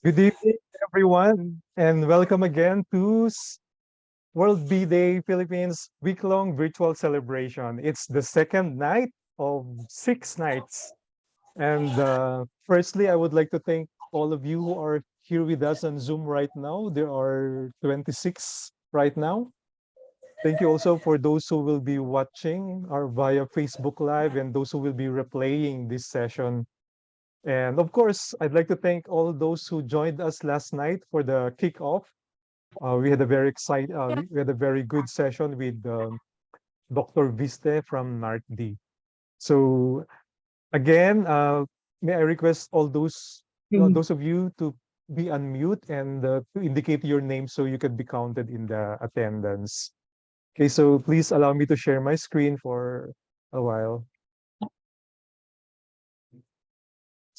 Good evening, everyone, and welcome again to World Bee Day Philippines week-long virtual celebration. It's the second night of 6 nights. And firstly, I would like to thank all of you who are here with us on Zoom right now. There are 26 right now. Thank you also for those who will be watching our via Facebook Live and those who will be replaying this session. And of course, I'd like to thank all those who joined us last night for the kickoff. We had a very good session with Dr. Viste from NARCD. So again, may I request all Mhm. those of you to be unmute and to indicate your name so you can be counted in the attendance. Okay, so please allow me to share my screen for a while.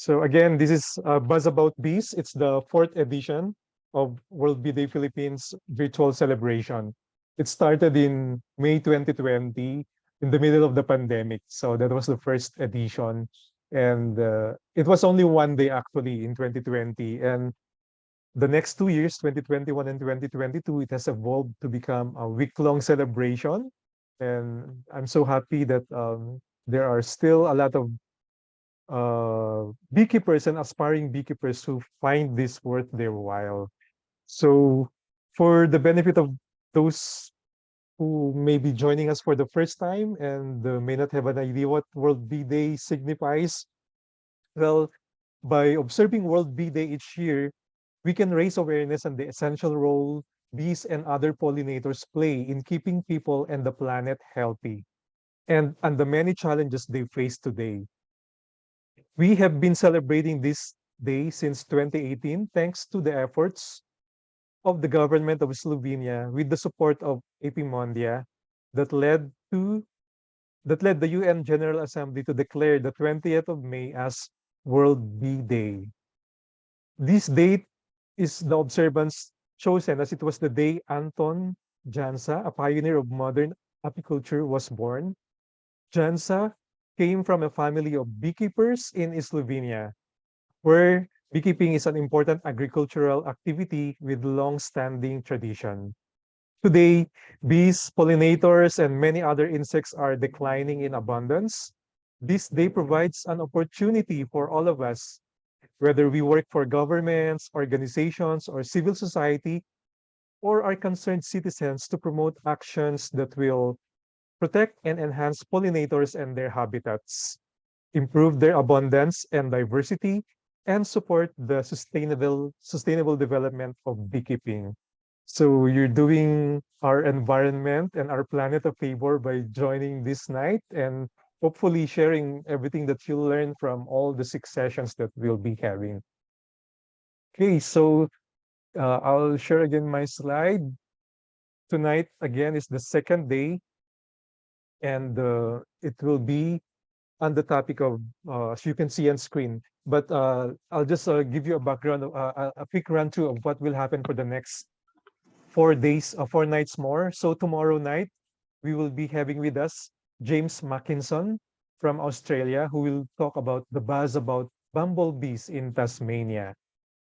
So again, this is Buzz About Bees. It's the fourth edition of World Bee Day Philippines virtual celebration. It started in May 2020 in the middle of the pandemic. So that was the first edition. And it was only one day actually in 2020. And the next 2 years, 2021 and 2022, it has evolved to become a week-long celebration. And I'm so happy that there are still a lot of beekeepers and aspiring beekeepers who find this worth their while. So, for the benefit of those who may be joining us for the first time and may not have an idea what World Bee Day signifies, well, by observing World Bee Day each year, we can raise awareness on the essential role bees and other pollinators play in keeping people and the planet healthy and the many challenges they face today. We have been celebrating this day since 2018 thanks to the efforts of the government of Slovenia with the support of Epimondia that led to that led the UN General Assembly to declare the 20th of May as World Bee Day. This date is the observance chosen as it was the day Anton Jansa, a pioneer of modern apiculture, was born. Jansa came from a family of beekeepers in Slovenia where beekeeping is an important agricultural activity with long-standing tradition. Today, bees, pollinators, and many other insects are declining in abundance. This day provides an opportunity for all of us, whether we work for governments, organizations, or civil society, or are concerned citizens to promote actions that will protect and enhance pollinators and their habitats, improve their abundance and diversity, and support the sustainable development of beekeeping. So you're doing our environment and our planet a favor by joining this night and hopefully sharing everything that you learn from all the 6 sessions that we'll be having. Okay, so I'll share again my slide. Tonight, again, is the second day, and it will be on the topic of, as you can see on screen. But I'll just give you a background, a quick run through of what will happen for the next 4 days, 4 nights more. So tomorrow night, we will be having with us James Mackinson from Australia, who will talk about the buzz about bumblebees in Tasmania.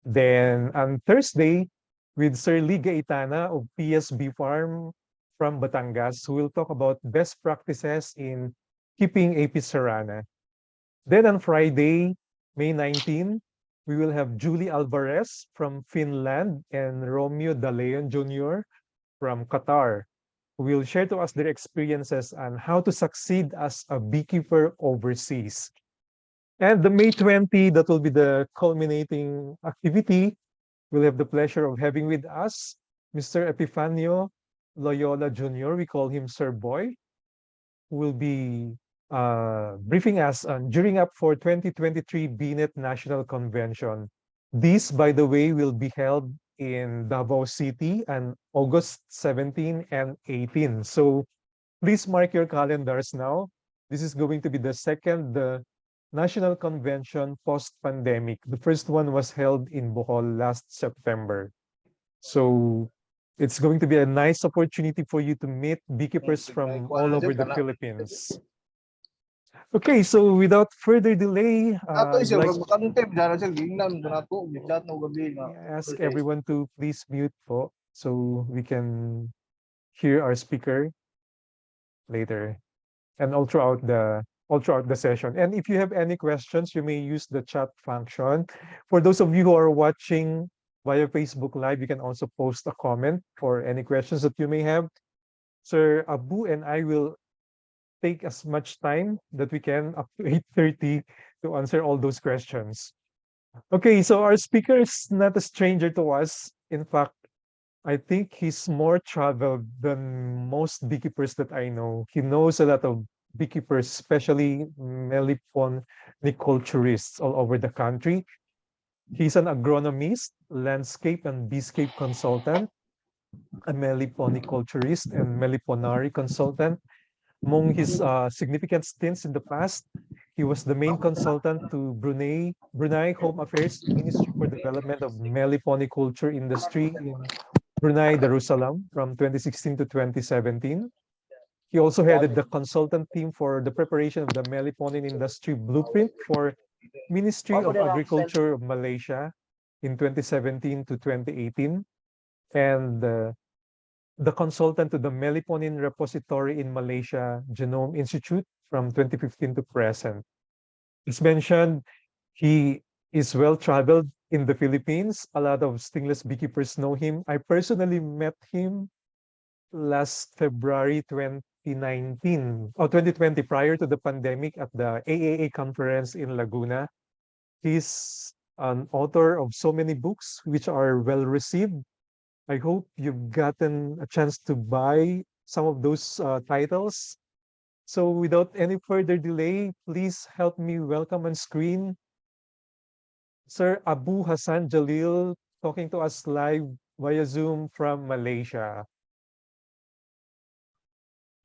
Then on Thursday, with Sir Lee Gaitana of PSB Farm from Batangas, who will talk about best practices in keeping Apis cerana. Then on Friday, May 19, we will have Julie Alvarez from Finland and Romeo De Leon Jr. from Qatar, who will share to us their experiences on how to succeed as a beekeeper overseas. And the May 20, that will be the culminating activity. We'll have the pleasure of having with us Mr. Epifanio Loyola Jr. We call him Sir Boy, who will be briefing us on gearing up for 2023 BNet National Convention. This, by the way, will be held in Davao City on August 17 and 18. So please mark your calendars now. This is going to be the second national convention post-pandemic. The first one was held in Bohol last September. So it's going to be a nice opportunity for you to meet beekeepers from all over the Philippines. Okay, so without further delay, Ato I'd siya, like magkantip, dara siya, gingnan, nato, gitlat no gabi nga. ask everyone to please mute po so we can hear our speaker later and all throughout the session. And if you have any questions, you may use the chat function. For those of you who are watching via Facebook Live, you can also post a comment for any questions that you may have. Sir Abu and I will take as much time that we can up to 8:30 to answer all those questions. Okay, so our speaker is not a stranger to us. In fact, I think he's more traveled than most beekeepers that I know. He knows a lot of beekeepers, especially meliponiculturists all over the country. He's an agronomist, landscape and beescape consultant, a meliponiculturist and meliponary consultant. Among his significant stints in the past, he was the main consultant to Brunei Home Affairs Ministry for Development of Meliponiculture Industry in Brunei Darussalam from 2016 to 2017. He also headed the consultant team for the preparation of the Meliponin industry blueprint for Ministry of Agriculture of Malaysia in 2017 to 2018, and the consultant to the Meliponin Repository in Malaysia Genome Institute from 2015 to present. As mentioned, he is well traveled in the Philippines. A lot of stingless beekeepers know him. I personally met him last February 2019 or 2020, prior to the pandemic, at the AAA conference in Laguna. He's an author of so many books which are well received. I hope you've gotten a chance to buy some of those titles. So without any further delay, please help me welcome on screen Sir Abu Hassan Jalil, talking to us live via Zoom from Malaysia.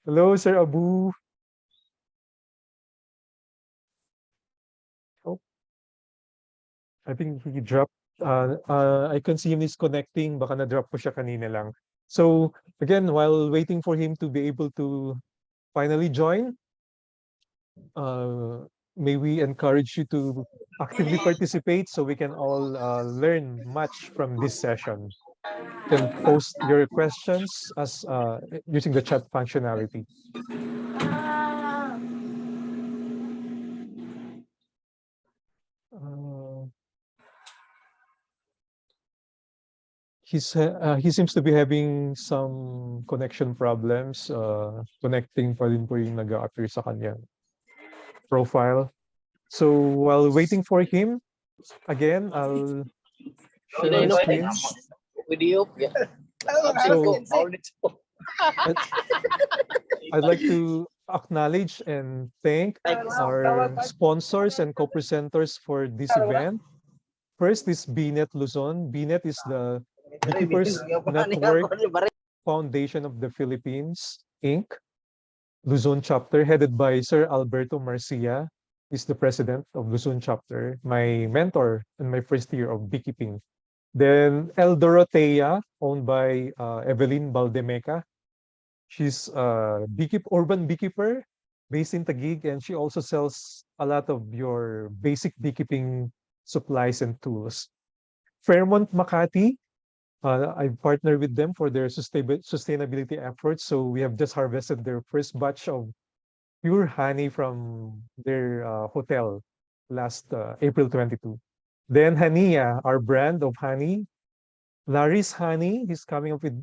Hello, Sir Abu. Oh, I think he dropped. I can see him is connecting. Baka na-drop ko siya kanina lang. So again, while waiting for him to be able to finally join, uh, may we encourage you to actively participate so we can all learn much from this session. You can post your questions as using the chat functionality. Uh, he seems to be having some connection problems. Connecting pa rin po yung nag-appear sa kanyang profile. So while waiting for him, again, I'll share my screen. Video. Yeah. So I'd, I'd like to acknowledge and thank our sponsors and co-presenters for this event. First is BNet Luzon. BNet is the Beekeepers Network Foundation of the Philippines, Inc. Luzon chapter, headed by Sir Alberto Marcia. He's the president of Luzon chapter, my mentor in my first year of beekeeping. Then El Dorotea, owned by Evelyn Baldemeca. She's a urban beekeeper based in Taguig, and she also sells a lot of your basic beekeeping supplies and tools. Fairmont Makati, I've partnered with them for their sustainability efforts. So we have just harvested their first batch of pure honey from their hotel last April 22. Then Hania, our brand of honey. Larry's Honey, he's coming up with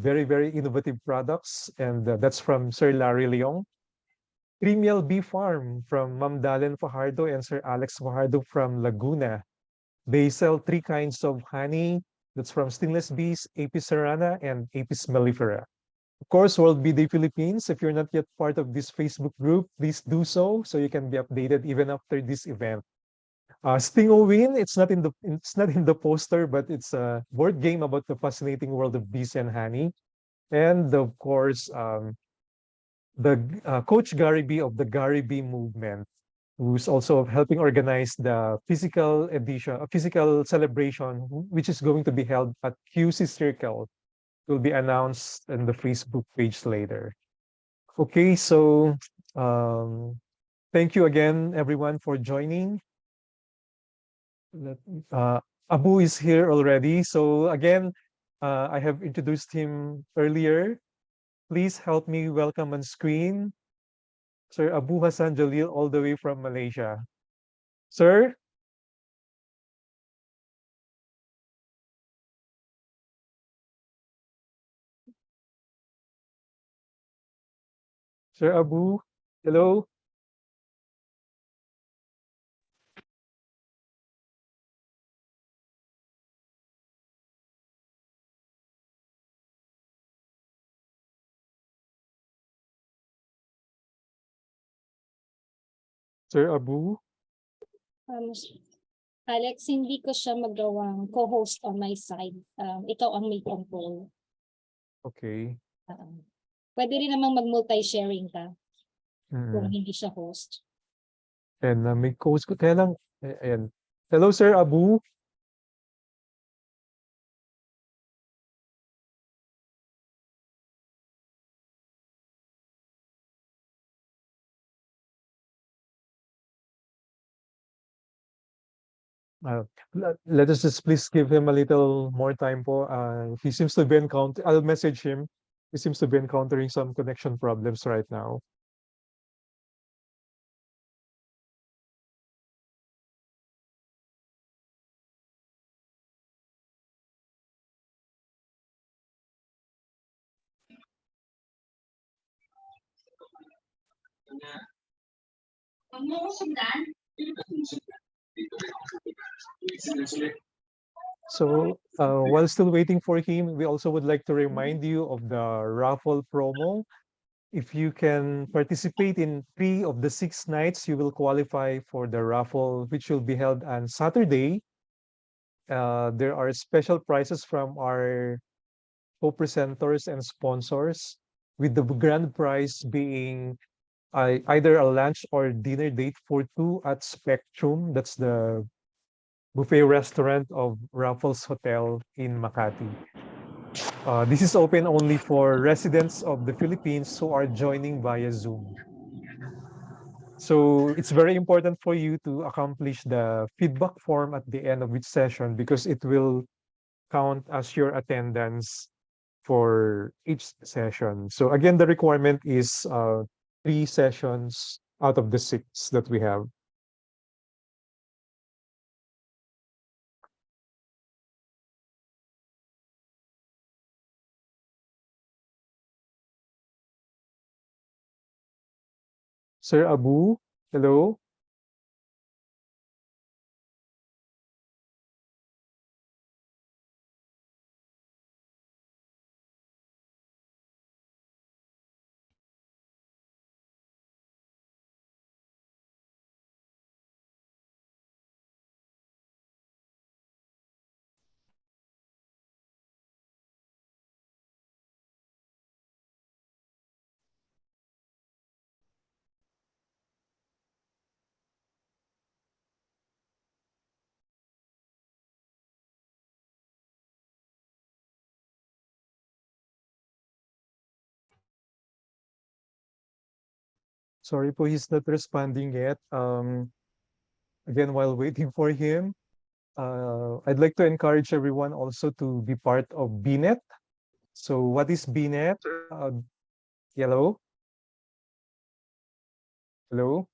very, very innovative products. And that's from Sir Larry Leong. Premial Bee Farm from Ma'am Dalen Fajardo and Sir Alex Fajardo from Laguna. They sell three kinds of honey. That's from Stingless Bees, Apis cerana, and Apis mellifera. Of course, World Bee Day Philippines. If you're not yet part of this Facebook group, please do so you can be updated even after this event. Stingowin, it's not in the poster, but it's a board game about the fascinating world of bees and honey. And of course, the Coach Gary Bee of the Gary Bee movement, who's also helping organize the physical celebration, which is going to be held at QC Circle. Will be announced in the Facebook page later. Okay, so um, Thank you again, everyone, for joining. Let- Uh, Abu is here already. So again, I have introduced him earlier. Please help me welcome on screen Sir Abu Hassan Jalil, all the way from Malaysia. Sir, Sir Abu, hello. Sir Abu, Um, Alex, hindi ko siya magawang co-host on my side. Ikaw ang may control. okay. Pwede rin namang mag-multi-sharing ka kung Mm. hindi siya host. And may coach ko. Kaya lang, ayan. Hello, Sir Abu. Uh, let us just please give him a little more time po. He seems to be I'll message him. He seems to be encountering some connection problems right now. So while still waiting for him, we also would like to remind you of the raffle promo. If you can participate in 3 of the 6 nights, you will qualify for the raffle, which will be held on Saturday. There are special prizes from our co-presenters and sponsors, with the grand prize being either a lunch or dinner date for two at Spectrum. That's the buffet restaurant of Raffles Hotel in Makati. This is open only for residents of the Philippines who are joining via Zoom. So it's very important for you to accomplish the feedback form at the end of each session because it will count as your attendance for each session. So again, the requirement is 3 sessions out of the 6 that we have. Sir Abu, hello. Sorry po, he's not responding yet. Again, while waiting for him, I'd like to encourage everyone also to be part of BNet. So what is BNet? Hello? Hello?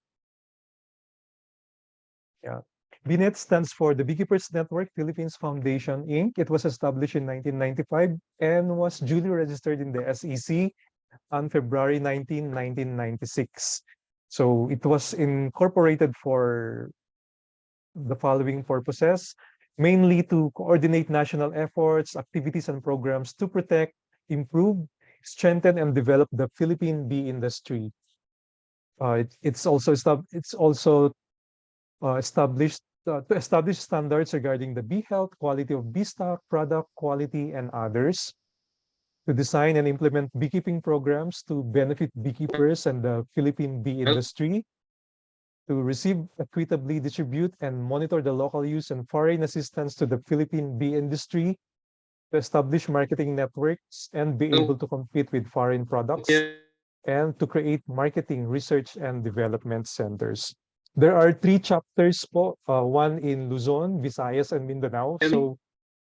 Yeah. BNet stands for the Beekeepers Network Philippines Foundation, Inc. It was established in 1995 and was duly registered in the SEC on February 19, 1996. So it was incorporated for the following purposes, mainly to coordinate national efforts, activities, and programs to protect, improve, strengthen, and develop the Philippine bee industry. It's also established to establish standards regarding the bee health, quality of bee stock, product quality, and others. To design and implement beekeeping programs to benefit beekeepers and the Philippine bee industry. To receive, equitably distribute, and monitor the local use and foreign assistance to the Philippine bee industry. To establish marketing networks and be able to compete with foreign products. and to create marketing, research, and development centers. There are 3 chapters po, one in Luzon, Visayas, and Mindanao. So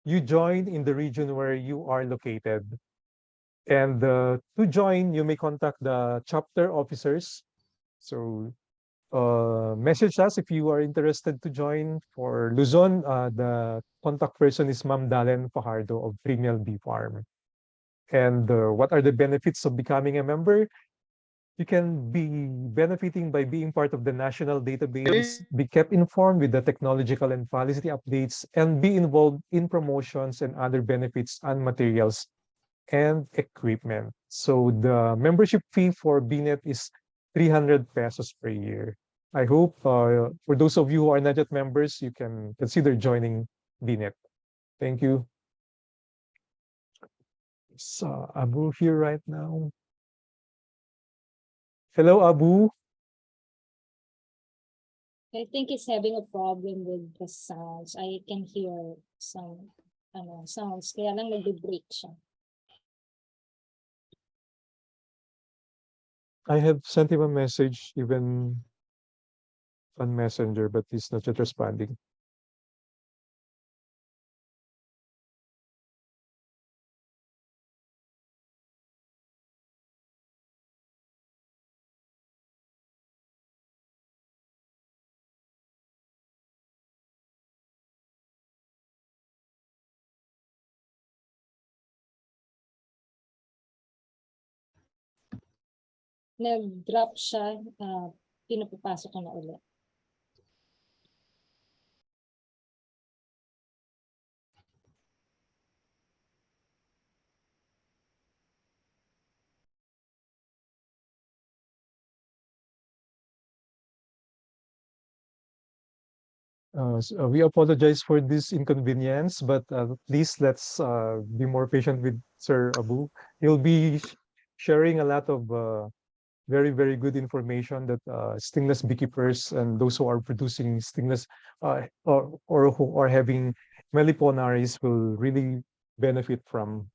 you join in the region where you are located. And to join, you may contact the chapter officers. So message us if you are interested to join. For Luzon, the contact person is Ma'am Dalen Fajardo of Premial Bee Farm. And what are the benefits of becoming a member? You can be benefiting by being part of the national database, be kept informed with the technological and policy updates, and be involved in promotions and other benefits and materials and equipment. So the membership fee for BNet is 300 pesos per year. I hope for those of you who are not yet members, you can consider joining BNet. Thank you. So Abu here right now. Hello, Abu. I think he's having a problem with the sounds. I can hear some sounds. Kaya lang nag-break siya. I have sent him a message even on Messenger, but he's not yet responding. Nag-drop siya, pinapapasok ko na ulit. We apologize for this inconvenience, but please let's be more patient with Sir Abu. He'll be sharing a lot of very, very good information that stingless beekeepers and those who are producing stingless or who are having meliponaries will really benefit from.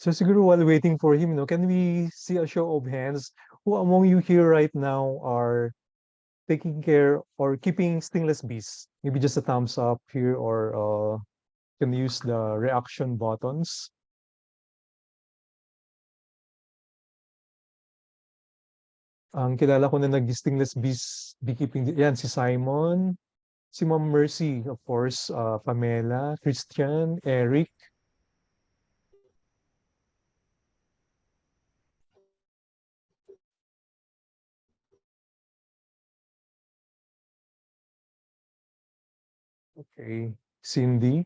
So siguro while waiting for him, no, can we see a show of hands? Who among you here right now are taking care or keeping stingless bees? Maybe just a thumbs up here or can use the reaction buttons. Ang kilala ko na nag-stingless bees beekeeping, yan si Simon, si Ma'am Mercy, of course, Pamela, Christian, Eric. Okay, Cindy,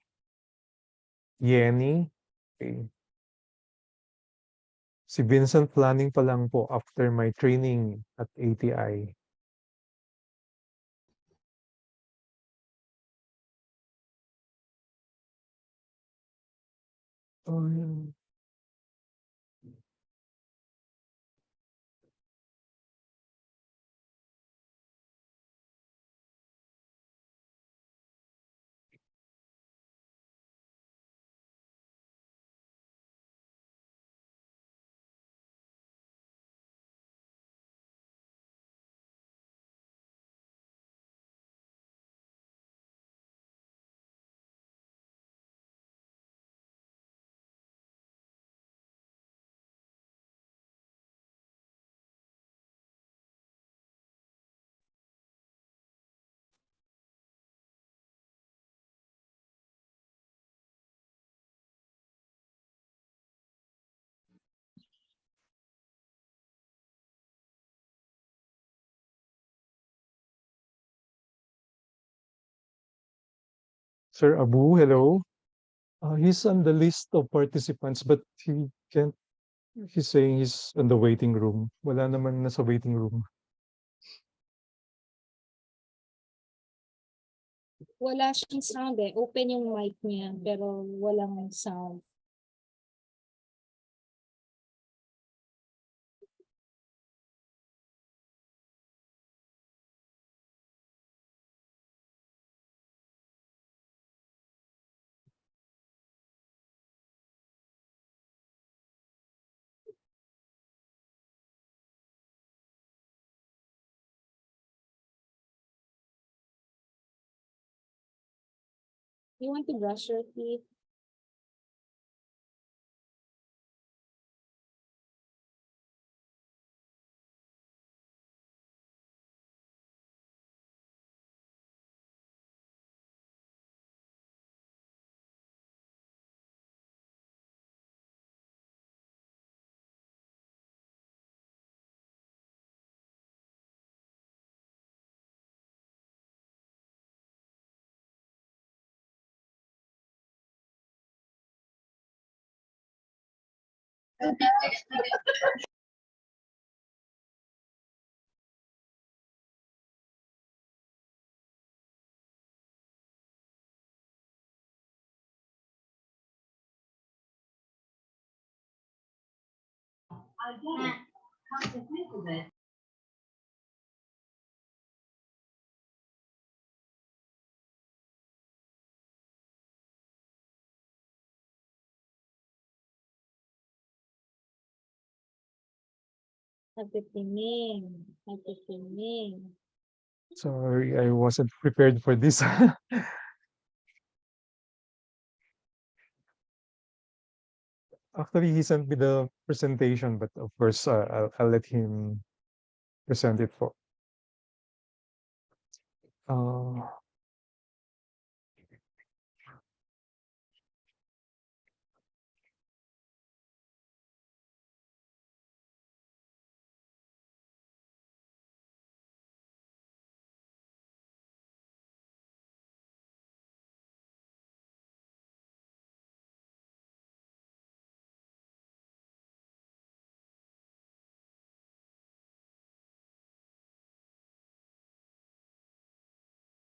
Yenny, okay. Si Vincent planning pa lang po after my training at ATI. Oh, yan. Sir Abu, hello. He's on the list of participants, but he can't. He's saying he's in the waiting room. Wala naman nasa waiting room. Wala siyang sound eh. Open yung mic niya, pero walang sound. You want to brush your teeth? Nagtitingin. Nagtitingin. Sorry, I wasn't prepared for this. Actually, he sent me the presentation, but of course, I'll let him present it for. Uh,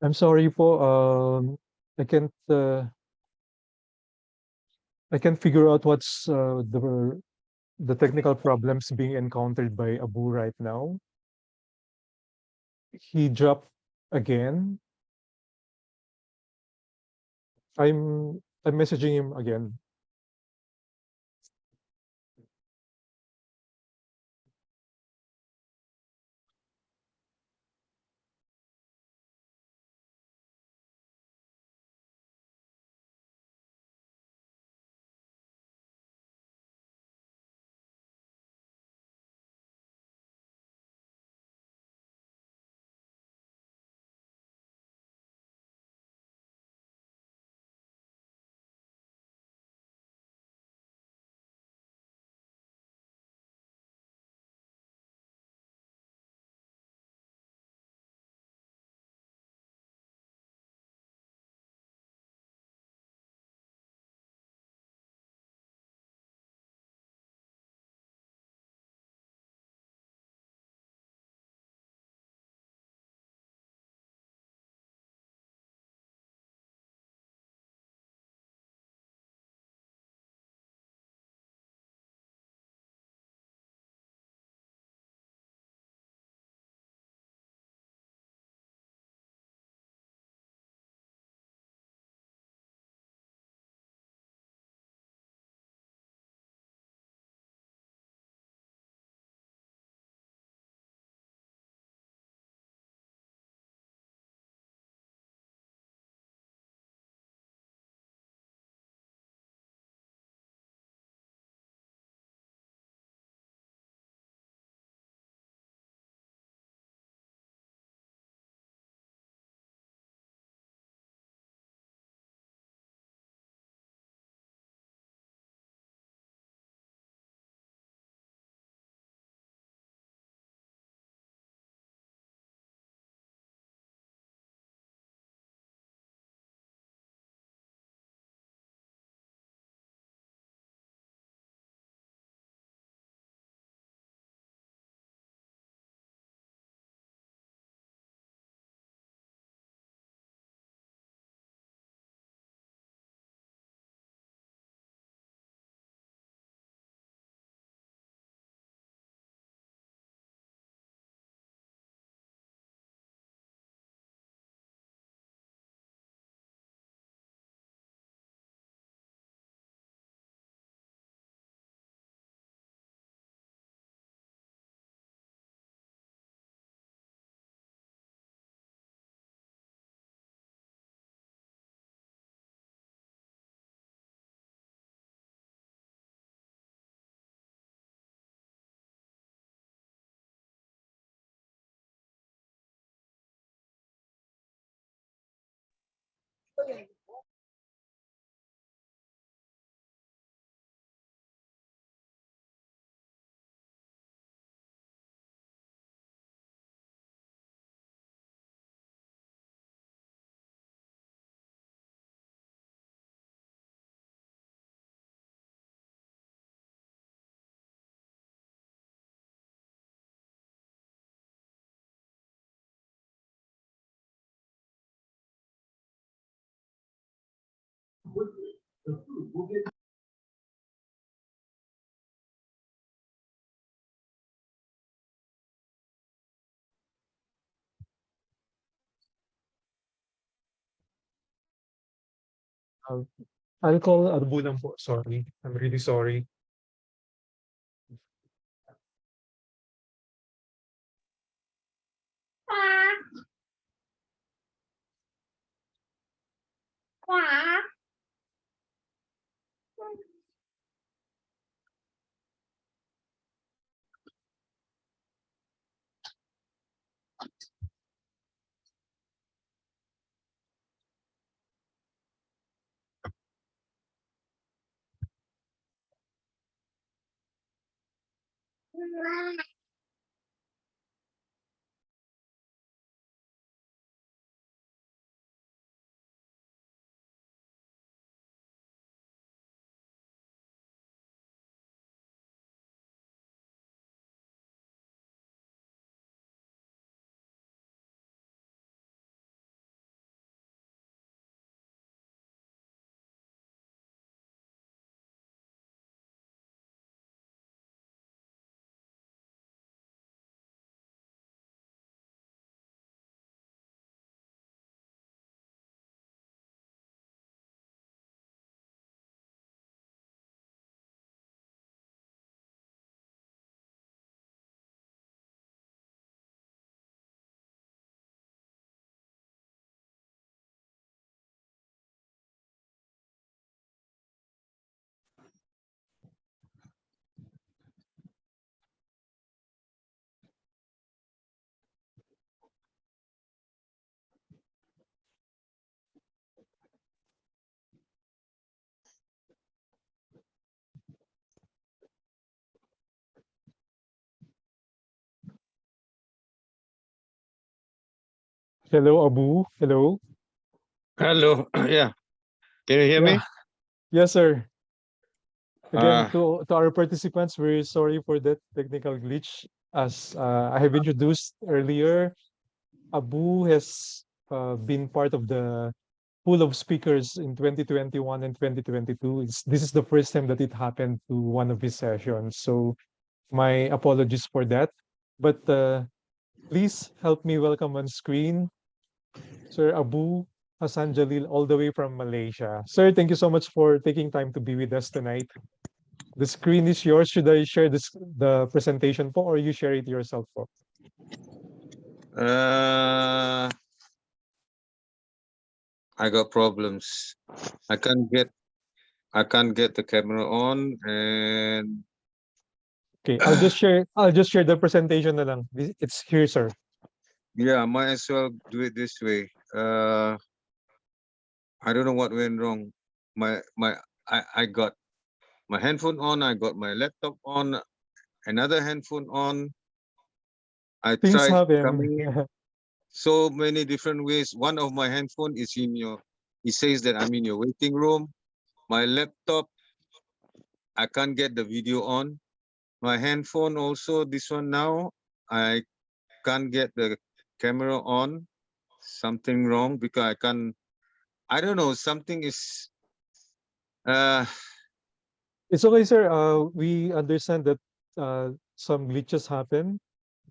I'm sorry po. I can't. I can't figure out what's the technical problems being encountered by Abu right now. He dropped again. I'm messaging him again. I'll, I'll call Arbu lang po. Sorry. I'm really sorry. Hello, Abu. Hello. Hello. Yeah. Can you hear Yeah. me? Yes, sir. Again, Uh, to our participants, we're sorry for that technical glitch. As I have introduced earlier, Abu has been part of the pool of speakers in 2021 and 2022. This is the first time that it happened to one of his sessions. So my apologies for that. But please help me welcome on screen Sir Abu Hassan Jalil, all the way from Malaysia. Sir, thank you so much for taking time to be with us tonight. The screen is yours. Should I share the presentation po, or you share it yourself po? uh, I got problems. I can't get I can't get the camera on, and Okay, I'll just share the presentation na lang. It's here, sir. yeah, might as well do it this way. I don't know what went wrong. I got my handphone on, I got my laptop on, another handphone on. I Things tried happen. coming in so many different ways. One of my handphone is in your it says that I'm in your waiting room. My laptop, I can't get the video on. My handphone also, this one now, I can't get the camera on. Something wrong because I don't know, something is, uh, It's okay, sir. We understand that some glitches happen,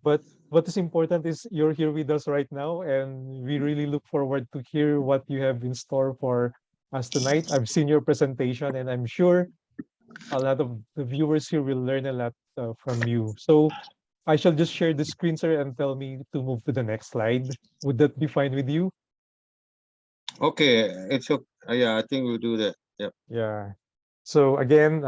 but what is important is you're here with us right now, and we really look forward to hear what you have in store for us tonight. I've seen your presentation, and I'm sure a lot of the viewers here will learn a lot from you. So I shall just share the screen, sir, and tell me to move to the next slide. Would that be fine with you? okay, it's okay. Yeah, I think we'll do that. Yep. Yeah. So again,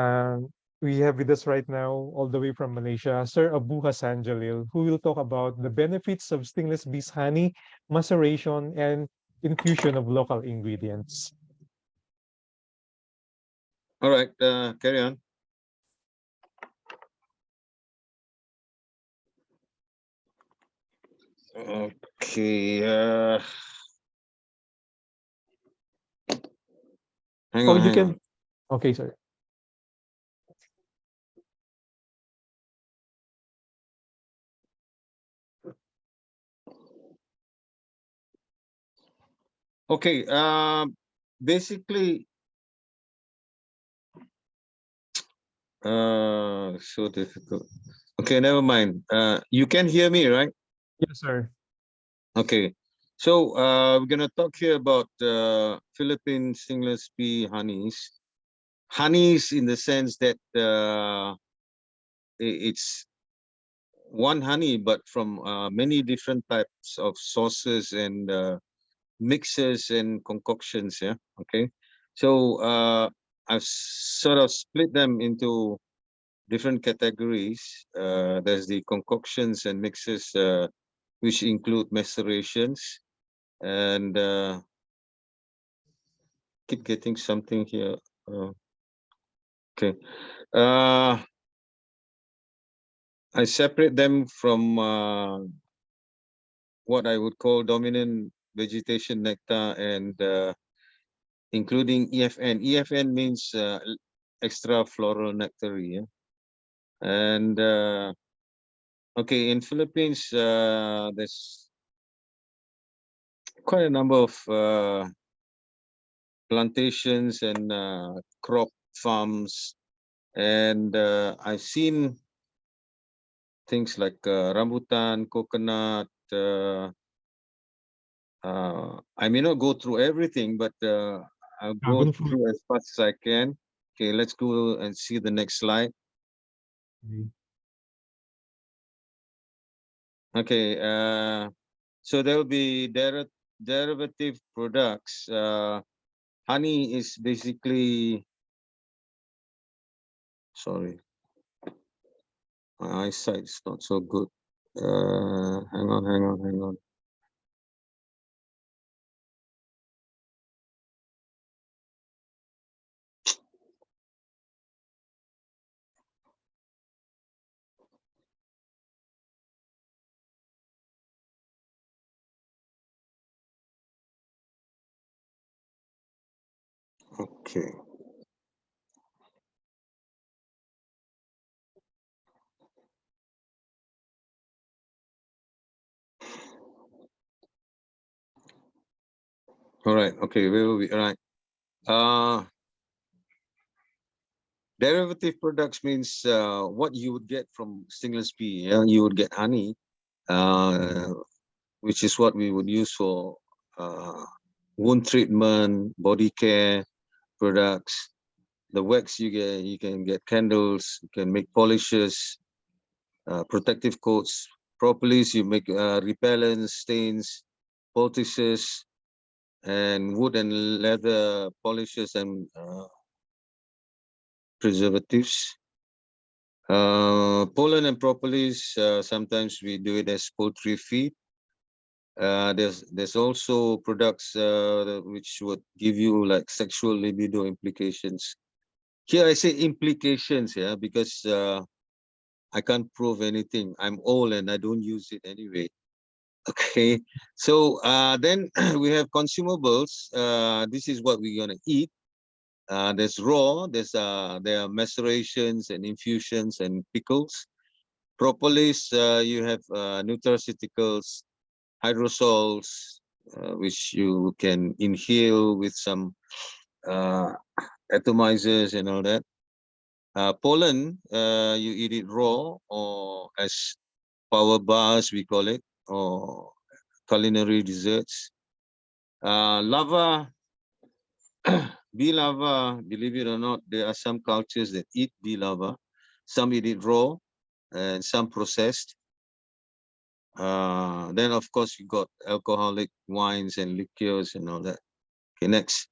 we have with us right now, all the way from Malaysia, Sir Abu Hassan Jalil, who will talk about the benefits of stingless bees honey, maceration, and infusion of local ingredients. All right, carry on. Okay, Oh, you hang on. can. Okay, sir. Okay, basically, So difficult. Okay, never mind. You can hear me, right? Yes, sir. Okay. So we're gonna talk here about Philippine Stingless Bee honeys. Honeys in the sense that it's one honey, but from many different types of sources and mixes and concoctions. Yeah. Okay. So I've sort of split them into different categories. There's the concoctions and mixes, which include macerations, and keep getting something here. Okay. I separate them from what I would call dominant vegetation nectar and including EFN. EFN means extra floral nectar. Yeah? And okay, in Philippines, there's quite a number of plantations and crop farms, and I've seen things like rambutan, coconut. I may not go through everything, but I'll go Dragon fruit. through as fast as I can. Okay, let's go and see the next slide. Okay. Okay, so there will be derivative products. Honey is basically, sorry, my eyesight is not so good. Hang on. Okay. All right. Okay. Where will we? All right. Uh, Derivative products means what you would get from stingless bee. Yeah? You would get honey, uh, which is what we would use for uh, wound treatment, body care products. The wax you can get candles, you can make polishes, protective coats. Propolis you make repellents, stains, poultices, and wood and leather polishes and preservatives. Pollen and propolis, sometimes we do it as poultry feed. There's also products which would give you like sexual libido implications. Here I say implications, yeah, because I can't prove anything. I'm old and I don't use it anyway. Okay, so then we have consumables. This is what we're gonna eat. There's raw. There are macerations and infusions and pickles. Propolis, you have nutraceuticals, hydrosols, which you can inhale with some uh, atomizers and all that. Pollen, you eat it raw or as power bars, we call it, or culinary desserts. Lava, bee lava, believe it or not, there are some cultures that eat bee lava. Some eat it raw and some processed. Then, of course, you got alcoholic wines and liqueurs and all that. Okay, next.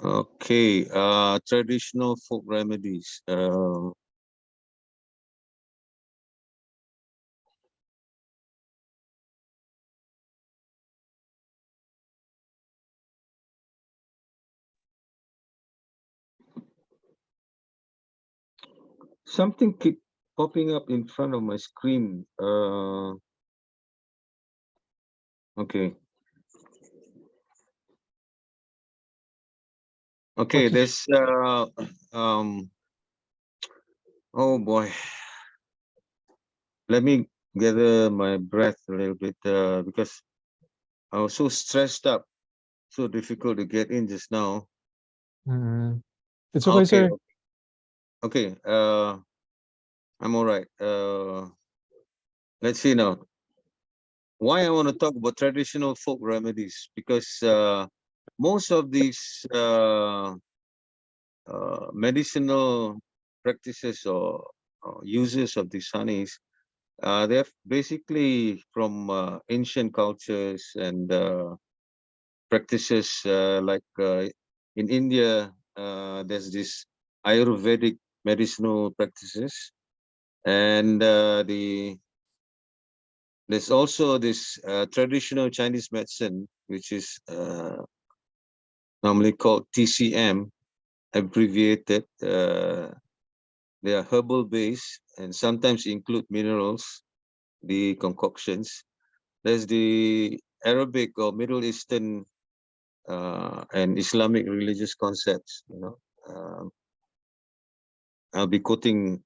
Okay, traditional folk remedies. Something keep popping up in front of my screen. Okay. Okay, What is there's um oh boy. Let me gather my breath a little bit because I was so stressed up, so difficult to get in just now. Mm. It's okay, Okay, sir. okay. I'm all right. Let's see now. Why I want to talk about traditional folk remedies, because most of these medicinal practices or uses of these honeys, they're basically from ancient cultures and practices like in India, there's this Ayurvedic medicinal practices, and there's also this traditional Chinese medicine, which is normally called TCM, abbreviated. They are herbal based and sometimes include minerals, the concoctions. There's the Arabic or Middle Eastern and Islamic religious concepts. I'll be quoting,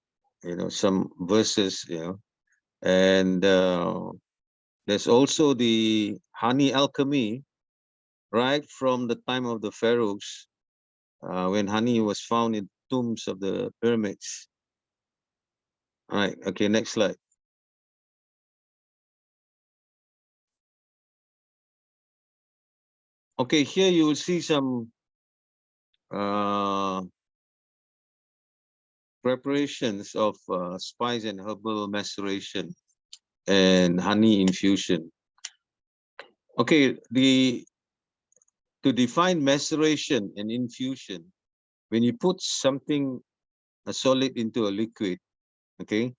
some verses, and there's also the honey alchemy, right from the time of the pharaohs, when honey was found in tombs of the pyramids. All right, okay, next slide. Okay, here you will see some uh, preparations of spice and herbal maceration and honey infusion. Okay, to define maceration and infusion, when you put something, a solid into a liquid, okay,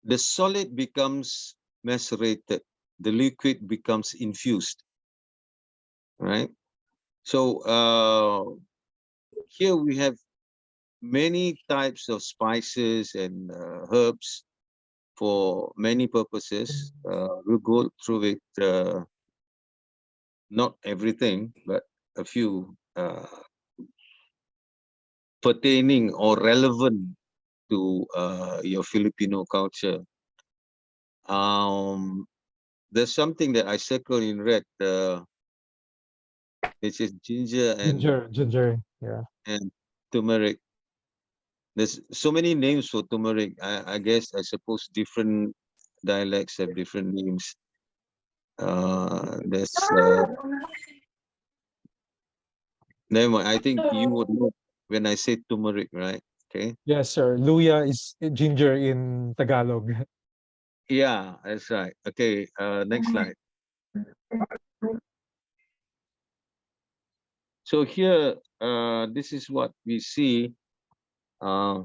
the solid becomes macerated, the liquid becomes infused, right? So here we have many types of spices and herbs for many purposes. We'll go through it, not everything, but a few pertaining or relevant to your Filipino culture. There's something that I circle in red, which is ginger Ginger. Yeah. and turmeric. There's so many names for turmeric. I guess, I suppose different dialects have different names. There's never mind. I think you would know when I say turmeric, right? Okay. Yes, sir. Luya is ginger in Tagalog. Yeah, that's right. Okay. Next slide. So here, this is what we see. Uh,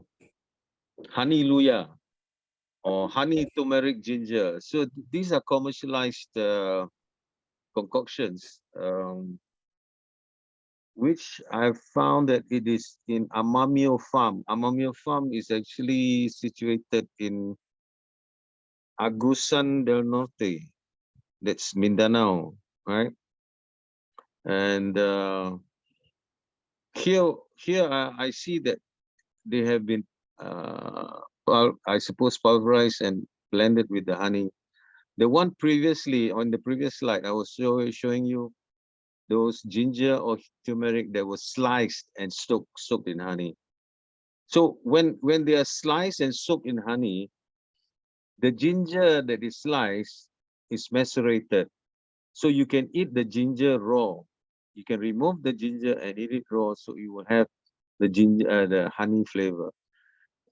Honey luya or honey turmeric ginger. So these are commercialized concoctions, which I've found that it is in Amamio Farm. Amamio Farm is actually situated in Agusan del Norte. That's Mindanao, right? And here I see that they have been, I suppose, pulverized and blended with the honey. The one previously on the previous slide, I was showing you those ginger or turmeric that was sliced and soaked in honey. So when they are sliced and soaked in honey, the ginger that is sliced is macerated. So you can eat the ginger raw. You can remove the ginger and eat it raw, so you will have the ginger, the honey flavor.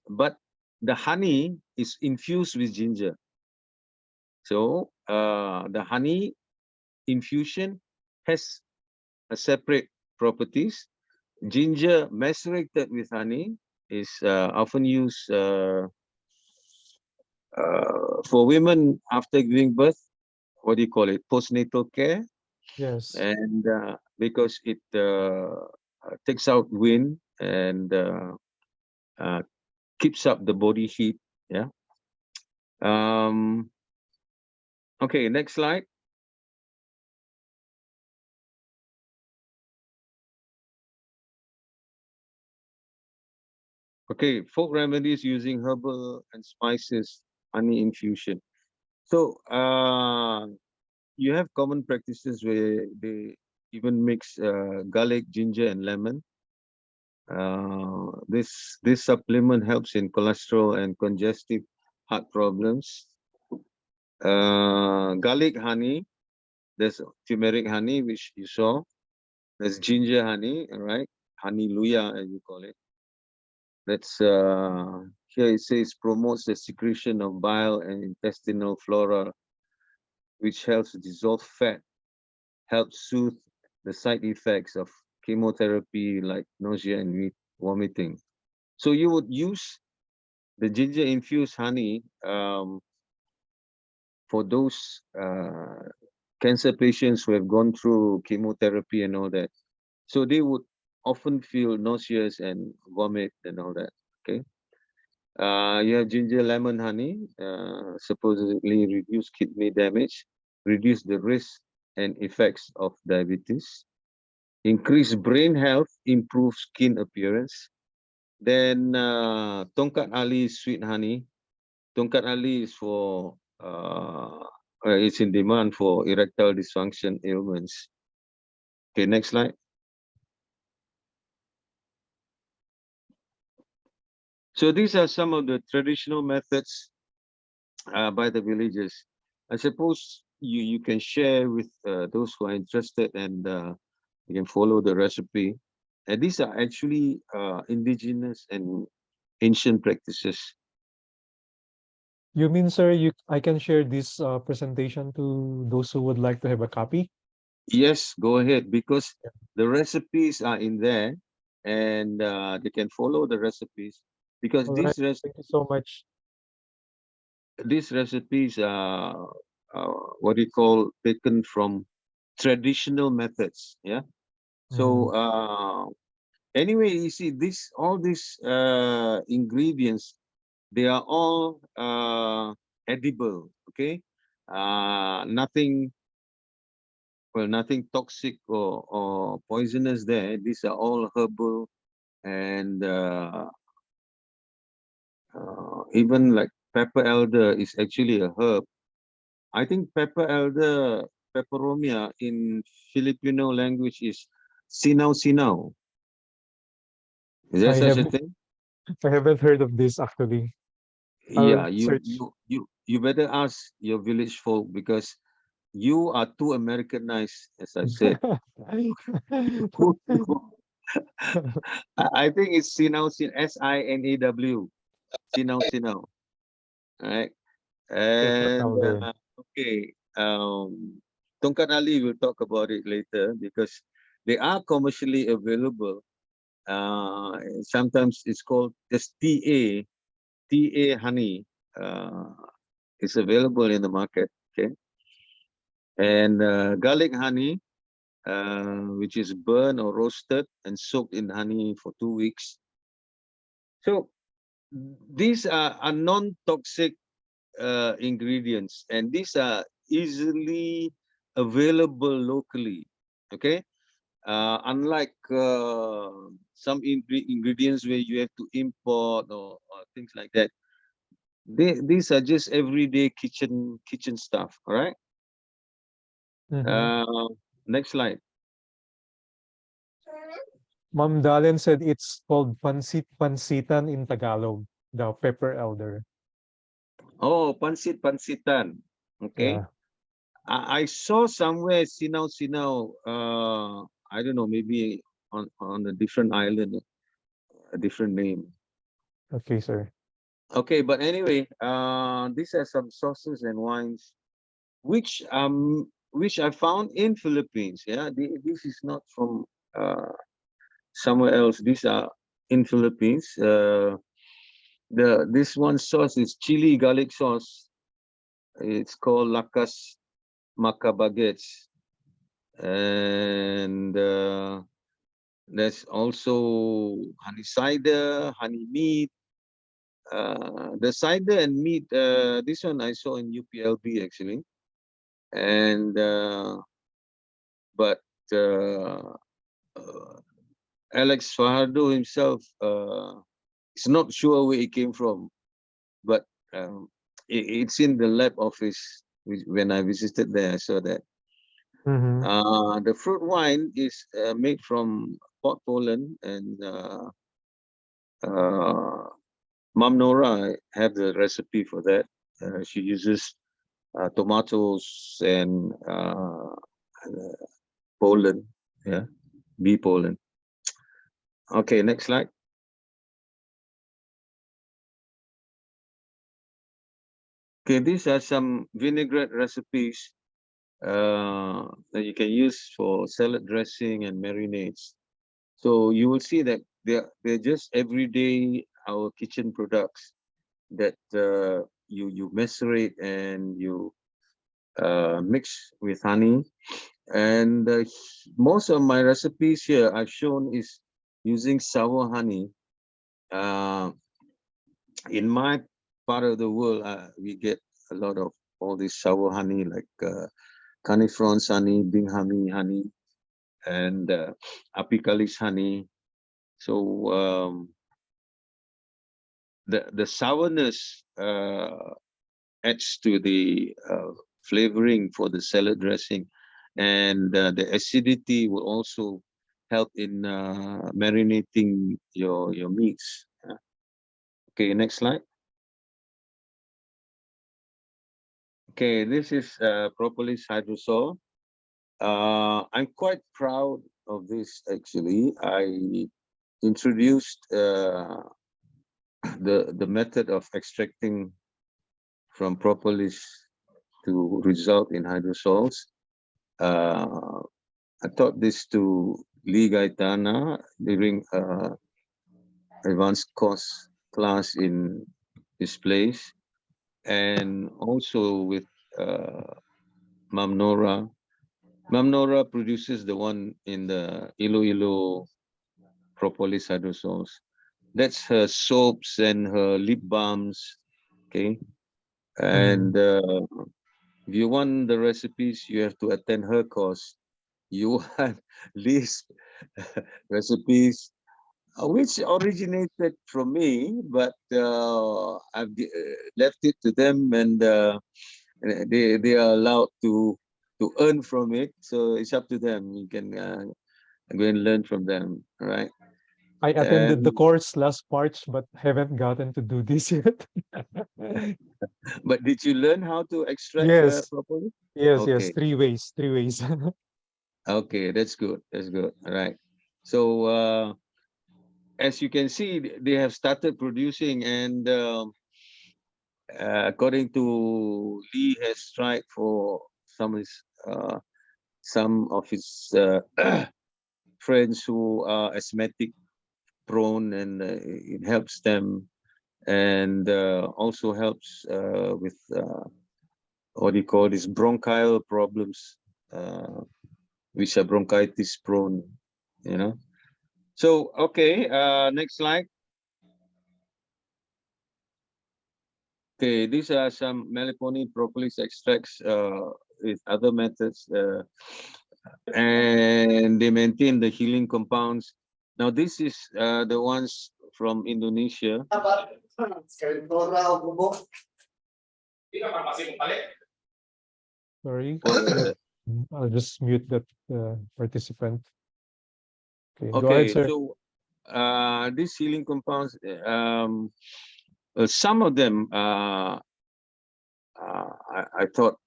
But the honey is infused with ginger. So the honey infusion has a separate properties. Ginger macerated with honey is often used for women after giving birth. What do you call it? Postnatal care, Yes. and because it takes out wind and uh, keeps up the body heat. Yeah. Um, okay. Next slide. Okay. Folk remedies using herbal and spices, honey infusion. So you have common practices where they even mix garlic, ginger, and lemon. This supplement helps in cholesterol and congestive heart problems. Garlic honey, there's turmeric honey, which you saw. There's ginger honey, all right? Honey luya, as you call it. That's here it says promotes the secretion of bile and intestinal flora, which helps dissolve fat, helps soothe the side effects of chemotherapy like nausea and vomiting. So you would use the ginger infused honey for those cancer patients who have gone through chemotherapy and all that. So they would often feel nauseous and vomit and all that. Okay. You have ginger lemon honey, supposedly reduce kidney damage, reduce the risk and effects of diabetes, increase brain health, improve skin appearance. Then Tongkat Ali sweet honey. Tongkat Ali is for it's in demand for erectile dysfunction ailments. Okay, next slide. So these are some of the traditional methods by the villagers. I suppose you can share with those who are interested, and you can follow the recipe. And these are actually indigenous and ancient practices. You mean, sir, I can share this presentation to those who would like to have a copy? Yes, go ahead, because the recipes are in there, and they can follow the recipes, because All right. Thank you so much. these recipes are what you call taken from traditional methods. Yeah. Mhm. So anyway, you see, this all these ingredients, they are all edible. Okay. Nothing, well, nothing toxic or poisonous there. These are all herbal, and even like pepper elder is actually a herb. I think pepper elder, peperomia in Filipino language is sinau sinau. Is there I such have a thing? I haven't heard of this actually. I'll Yeah, search. you better ask your village folk, because you are too Americanized, as I said. I think it's sinau Sinaw, sinau sinau. Right? Pepper And elder. okay, Tongkat Ali, will talk about it later, because they are commercially available. Sometimes it's called just TA honey. Uh, is available in the market. Okay, and garlic honey, which is burned or roasted and soaked in honey for 2 weeks. So these are non-toxic ingredients, and these are easily available locally. Okay, unlike some ingredients where you have to import, or things like that. These are just everyday kitchen stuff. All right. Mhm. Uh, Next slide. Ma'am Dalen said it's called pansitan in Tagalog, the pepper elder. Oh, pansitan. Okay. Yeah. I saw somewhere sinau. I don't know, maybe on a different island, a different name. Okay, sir. Okay, but anyway, these are some sauces and wines which I found in Philippines. Yeah, this is not from somewhere else. These are in Philippines. This one sauce is chili garlic sauce. It's called lakas macabaguettes, and there's also honey cider, honey meat. The cider and meat, this one I saw in UPLB actually, and but uh, uh, Alex Fajardo himself is not sure where it came from, but it's in the lab office. when I visited there, I saw that. The fruit wine is made from pot pollen, and Mom Nora have the recipe for that. She uses tomatoes and pollen, yeah, bee pollen. Okay, next slide. Okay, these are some vinaigrette recipes that you can use for salad dressing and marinades. So you will see that they're just everyday our kitchen products that you macerate and you mix with honey. And most of my recipes here I've shown is using sour honey. In my part of the world, we get a lot of all this sour honey, like Canifrons honey, Binghami honey, and Apicalis honey. So the sourness adds to the flavoring for the salad dressing, and the acidity will also help in marinating your meats. Okay, next slide. Okay, this is propolis hydrosol. I'm quite proud of this actually. I introduced the method of extracting from propolis to result in hydrosols. I taught this to Lee Gaetana during advanced course class in his place, and also with Mam Nora. Mam Nora produces the one in the Iloilo propolis hydrosols. That's her soaps and her lip balms. Okay, and if you want the recipes, you have to attend her course. You want Lee's recipes, which originated from me, but I've left it to them, and they are allowed to earn from it. So it's up to them. You can go and learn from them. All right. I attended the And course last March, but haven't gotten to do this yet. but did you learn how to extract Yes, properly? yes, yes. Okay. 3 ways, 3 ways. Okay, that's good. That's good. All right. So as you can see, they have started producing, and according to Lee, has tried for some of his friends who are asthmatic prone, and it helps them, and also helps with what do you call this, bronchial problems, which are bronchitis prone, you know. So okay, next slide. Okay, these are some melipony propolis extracts with other methods, and they maintain the healing compounds. Now, this is the ones from Indonesia. Sorry. For, I'll just mute that participant. Okay, go ahead, okay, sir. so these healing compounds, some of them, I thought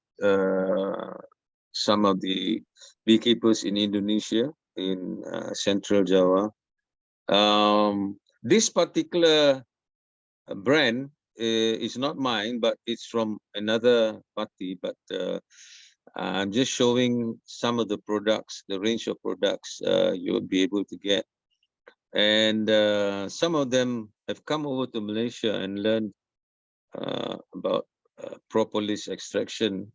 some of the beekeepers in Indonesia, in Central Java, this particular brand is not mine, but it's from another party. But I'm just showing some of the products, the range of products you will be able to get. And some of them have come over to Malaysia and learned about propolis extraction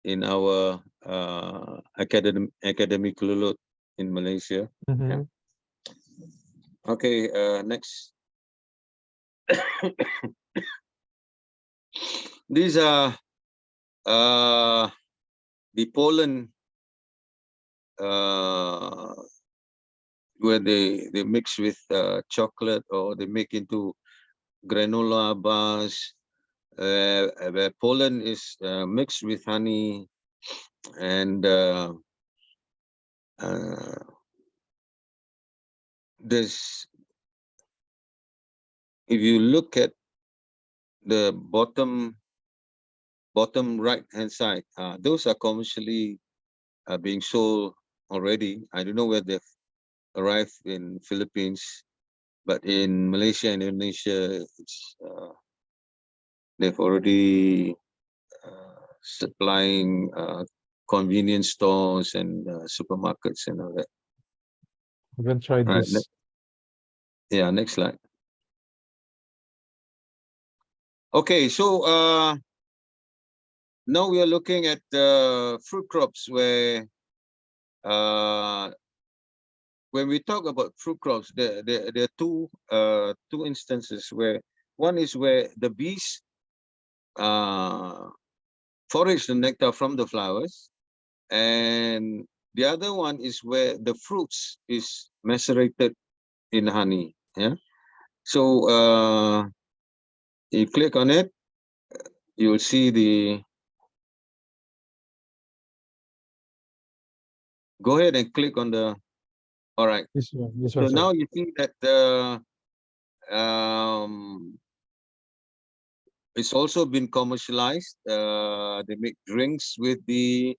in our academic lulut in Malaysia. Yeah. Okay, next. These are the pollen where they mix with chocolate, or they make into granola bars, where pollen is mixed with honey, and there's, if you look at the bottom right hand side, those are commercially being sold already. I don't know where they've arrived in Philippines, but in Malaysia and Indonesia, it's they've already supplying convenience stores and supermarkets and all that. Haven't tried Right. this. Yeah, next slide. Okay, so now we are looking at fruit crops where when we talk about fruit crops, there are two instances where one is where the bees forage the nectar from the flowers, and the other one is where the fruits is macerated in honey. Yeah. So you click on it, you will see the. Go ahead and click on the. All right. This one. This So one, sir. now you see that it's also been commercialized. They make drinks with the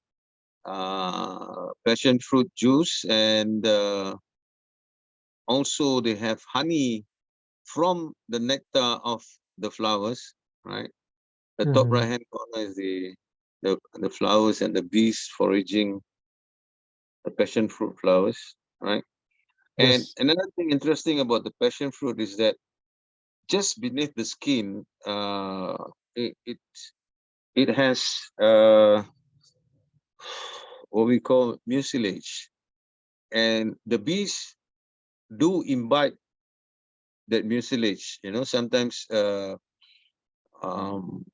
passion fruit juice, and also they have honey from the nectar of the flowers, right? The top right hand corner is the flowers and the bees foraging the passion fruit flowers, right? And Yes. another thing interesting about the passion fruit is that just beneath the skin, it has what we call mucilage, and the bees do imbibe that mucilage. You know, sometimes um,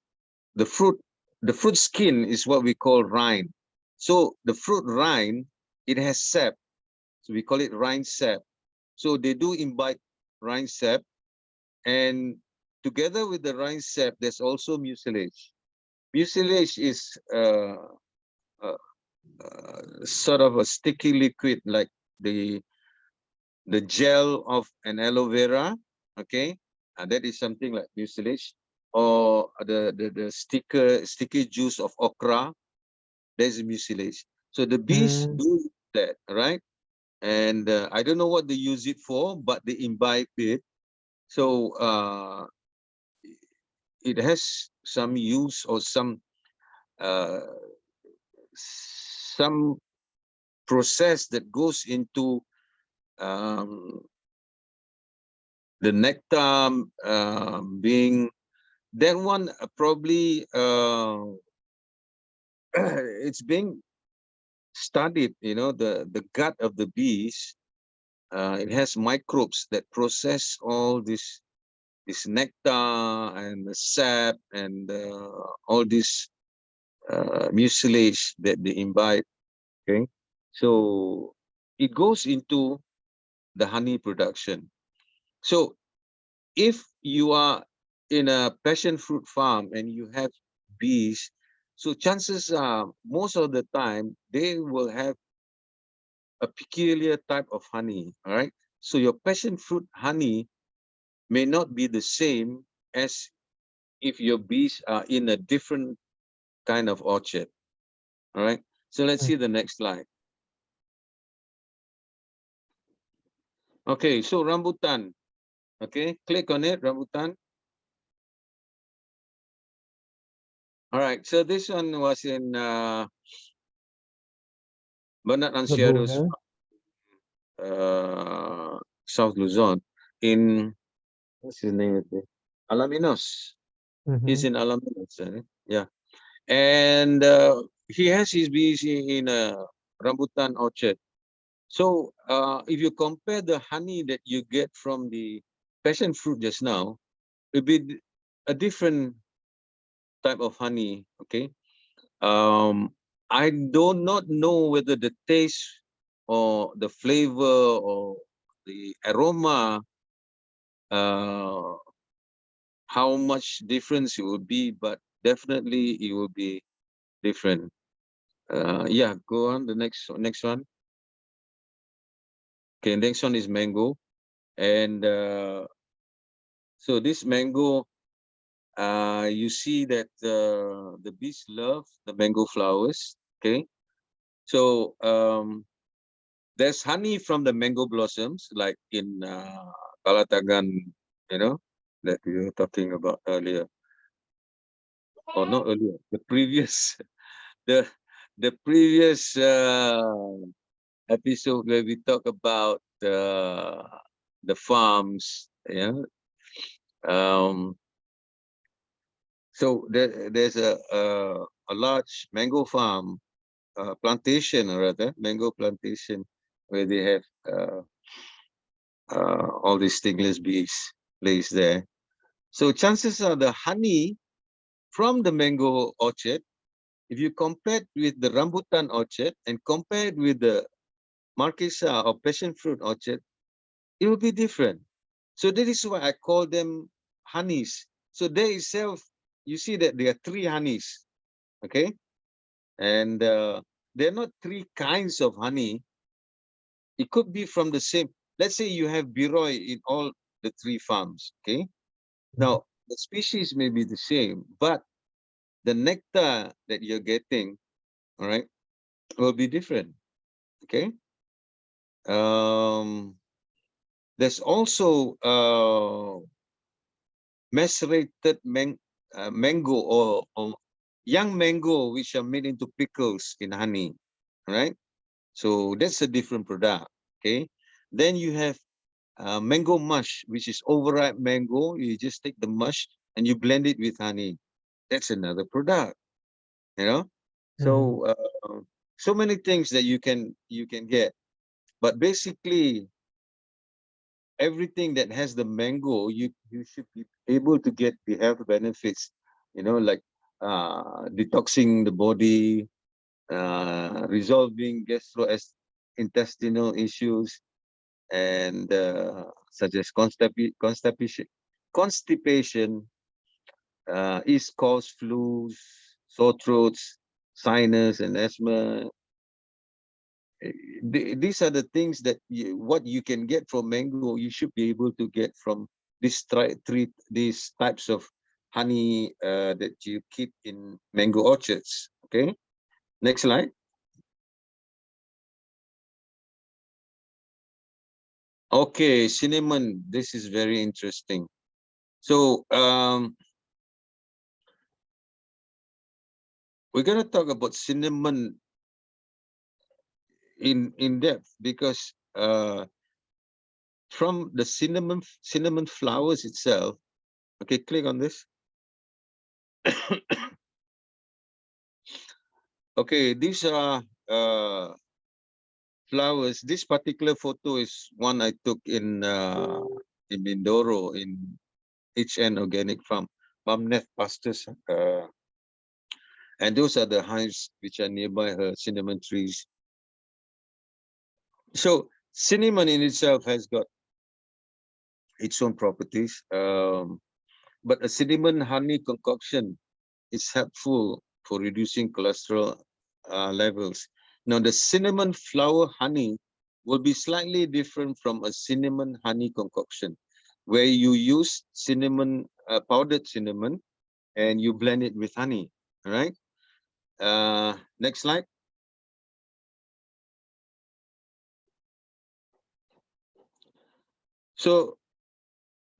the fruit skin is what we call rind. So the fruit rind, it has sap, so we call it rind sap. So they do imbibe rind sap, and together with the rind sap, there's also mucilage. Mucilage is sort of a sticky liquid, like the gel of an aloe vera. Okay, and that is something like mucilage, or the sticky juice of okra. There's mucilage. So the bees Mm, do that, right? And I don't know what they use it for, but they imbibe it. So it has some use, or uh, some process that goes into um, the nectar being, that one probably it's being studied. You know, the gut of the bees, it has microbes that process all this nectar and the sap and all this mucilage that they imbibe. Okay, so it goes into the honey production. So if you are in a passion fruit farm and you have bees, so chances are most of the time they will have a peculiar type of honey. All right, so your passion fruit honey may not be the same as if your bees are in a different kind of orchard. All right, so let's mm, see the next slide. Okay, so rambutan. Okay, click on it, rambutan. All right, so this one was in Bernard Ansiado's Laguna. South Luzon, in, what's his name again? Alaminos. He's in Alaminos. Yeah, and he has his bees in a rambutan orchard. So if you compare the honey that you get from the passion fruit just now, it'd be a different type of honey. Okay, I do not know whether the taste or the flavor or the aroma how much difference it will be, but definitely it will be different. Yeah, go on the next one. Okay, next one is mango, and so this mango, you see that the bees love the mango flowers. Okay, so there's honey from the mango blossoms, like in Kalatagan, you know, that we were talking about earlier, or not earlier, the previous, the previous episode where we talk about the farms, yeah. Um, so there's a large mango farm, plantation, or rather mango plantation, where they have all these stingless bees placed there. So chances are the honey from the mango orchard, if you compare it with the rambutan orchard and compare it with the marquesa or passion fruit orchard, it will be different. So that is why I call them honeys. So there itself, you see that there are three honeys, okay? And they're not three kinds of honey. It could be from the same. Let's say you have Biroy in all the three farms, okay? Now, the species may be the same, but the nectar that you're getting, all right, will be different, okay? There's also macerated mango, or young mango, which are made into pickles in honey, right? So that's a different product, okay? Then you have mango mush, which is overripe mango. You just take the mush and you blend it with honey. That's another product, you know? So so many things that you can get, but basically everything that has the mango, you should be able to get the health benefits, you know, like detoxing the body, resolving gastrointestinal issues, and such as constipation, East Coast flus, sore throats, sinus, and asthma. These are the things that what you can get from mango, you should be able to get from these types of honey that you keep in mango orchards. Okay, next slide. Okay, cinnamon. This is very interesting. So we're gonna talk about cinnamon in depth, because from the cinnamon flowers itself. Okay, click on this. Okay, these are flowers. This particular photo is one I took in Mindoro, in HN Organic Farm, Mamneth Pastures, and those are the hives which are nearby her cinnamon trees. So cinnamon in itself has got its own properties, but a cinnamon honey concoction is helpful for reducing cholesterol levels. Now, the cinnamon flower honey will be slightly different from a cinnamon honey concoction, where you use cinnamon, powdered cinnamon, and you blend it with honey. All right. Next slide. So,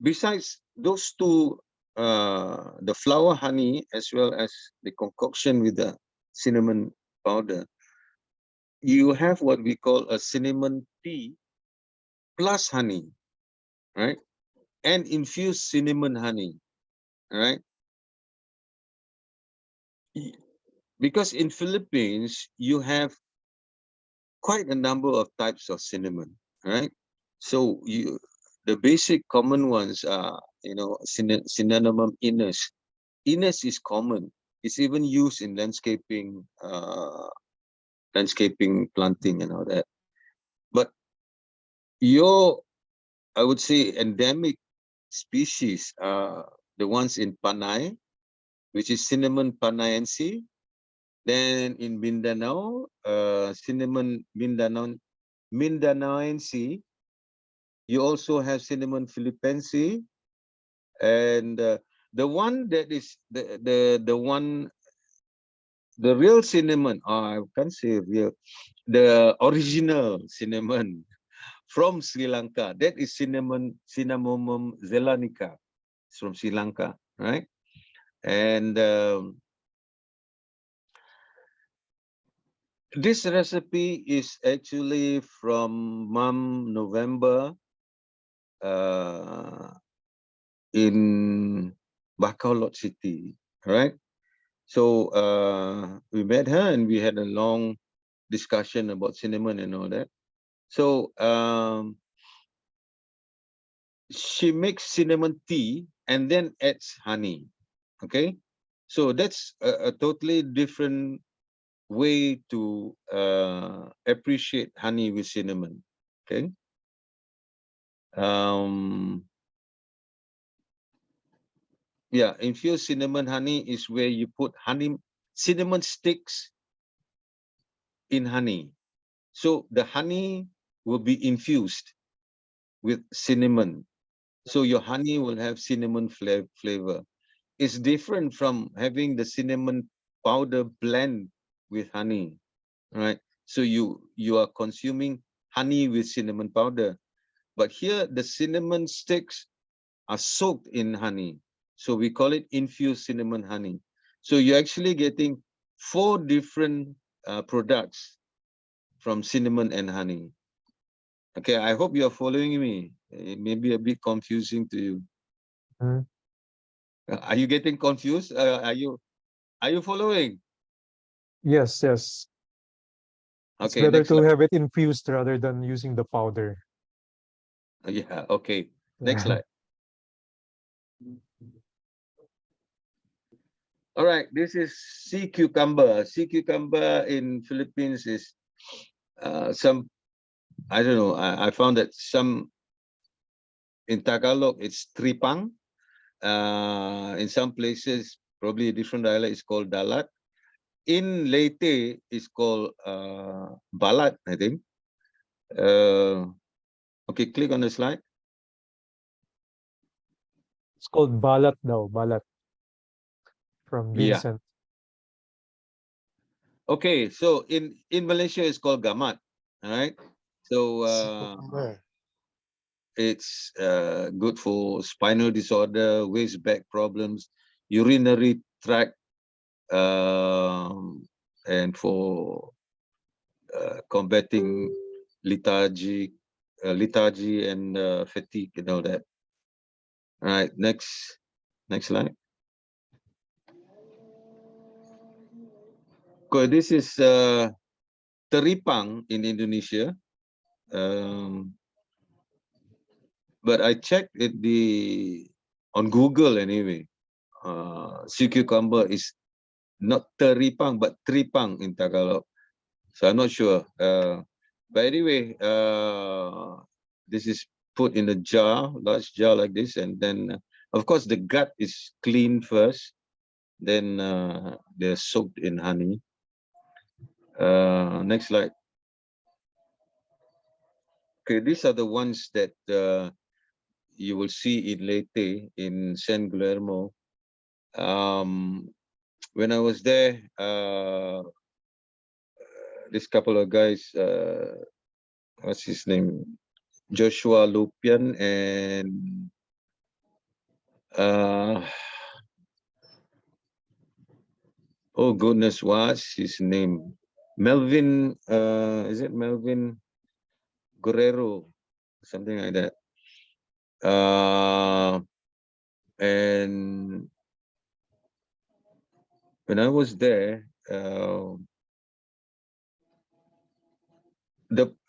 besides those two, the flower honey as well as the concoction with the cinnamon powder, you have what we call a cinnamon tea plus honey, right? And infused cinnamon honey, right? Because in Philippines, you have quite a number of types of cinnamon, right? So the basic common ones are, you know, cinnamon inus. Inus is common. It's even used in landscaping, planting, and all that. But your, I would say, endemic species, the ones in Panay, which is cinnamon panayense. Then in Mindanao, cinnamon Mindanaoense. You also have cinnamon philippense, and the one that is the real cinnamon. I can't say real. The original cinnamon from Sri Lanka. That is Cinnamomum zelanica. It's from Sri Lanka, right? And this recipe is actually from Mom November in Bacolod City, right? So we met her and we had a long discussion about cinnamon and all that. So she makes cinnamon tea and then adds honey. Okay, so that's a totally different way to appreciate honey with cinnamon. Okay. Yeah, infused cinnamon honey is where you put cinnamon sticks in honey. So the honey will be infused with cinnamon. So your honey will have cinnamon flavor. It's different from having the cinnamon powder blend with honey, right? So you are consuming honey with cinnamon powder. But here the cinnamon sticks are soaked in honey. So we call it infused cinnamon honey. So you're actually getting 4 different products from cinnamon and honey. Okay, I hope you're following me. It may be a bit confusing to you. Are you getting confused? Are you following? Yes, yes. It's Okay, better next to slide. have it infused rather than using the powder. Yeah, okay. Next Yeah. slide. All right, this is sea cucumber. Sea cucumber in Philippines is some, I don't know, I found that some in Tagalog it's tripang. In some places, probably a different dialect is called dalat. In Leyte, it's called balat, I think. Okay, click on the slide. It's called balat daw, balat from Yeah. Vincent. Okay, so in Malaysia, it's called gamat. All right. So it's good for spinal disorder, waist back problems, urinary tract, and for combating lethargy and fatigue and all that. All right, next slide. Okay, this is teripang in Indonesia. But I checked it on Google anyway. Sea cucumber is not teripang but tripang in Tagalog. So I'm not sure. But anyway, this is put in a jar, large jar like this, and then of course the gut is cleaned first. Then they're soaked in honey. Next slide. Okay, these are the ones that you will see in Leyte, in San Guillermo. When I was there, this couple of guys, what's his name? Joshua Lupian and oh goodness, what's his name? Melvin, is it Melvin Guerrero? Something like that. And when I was there,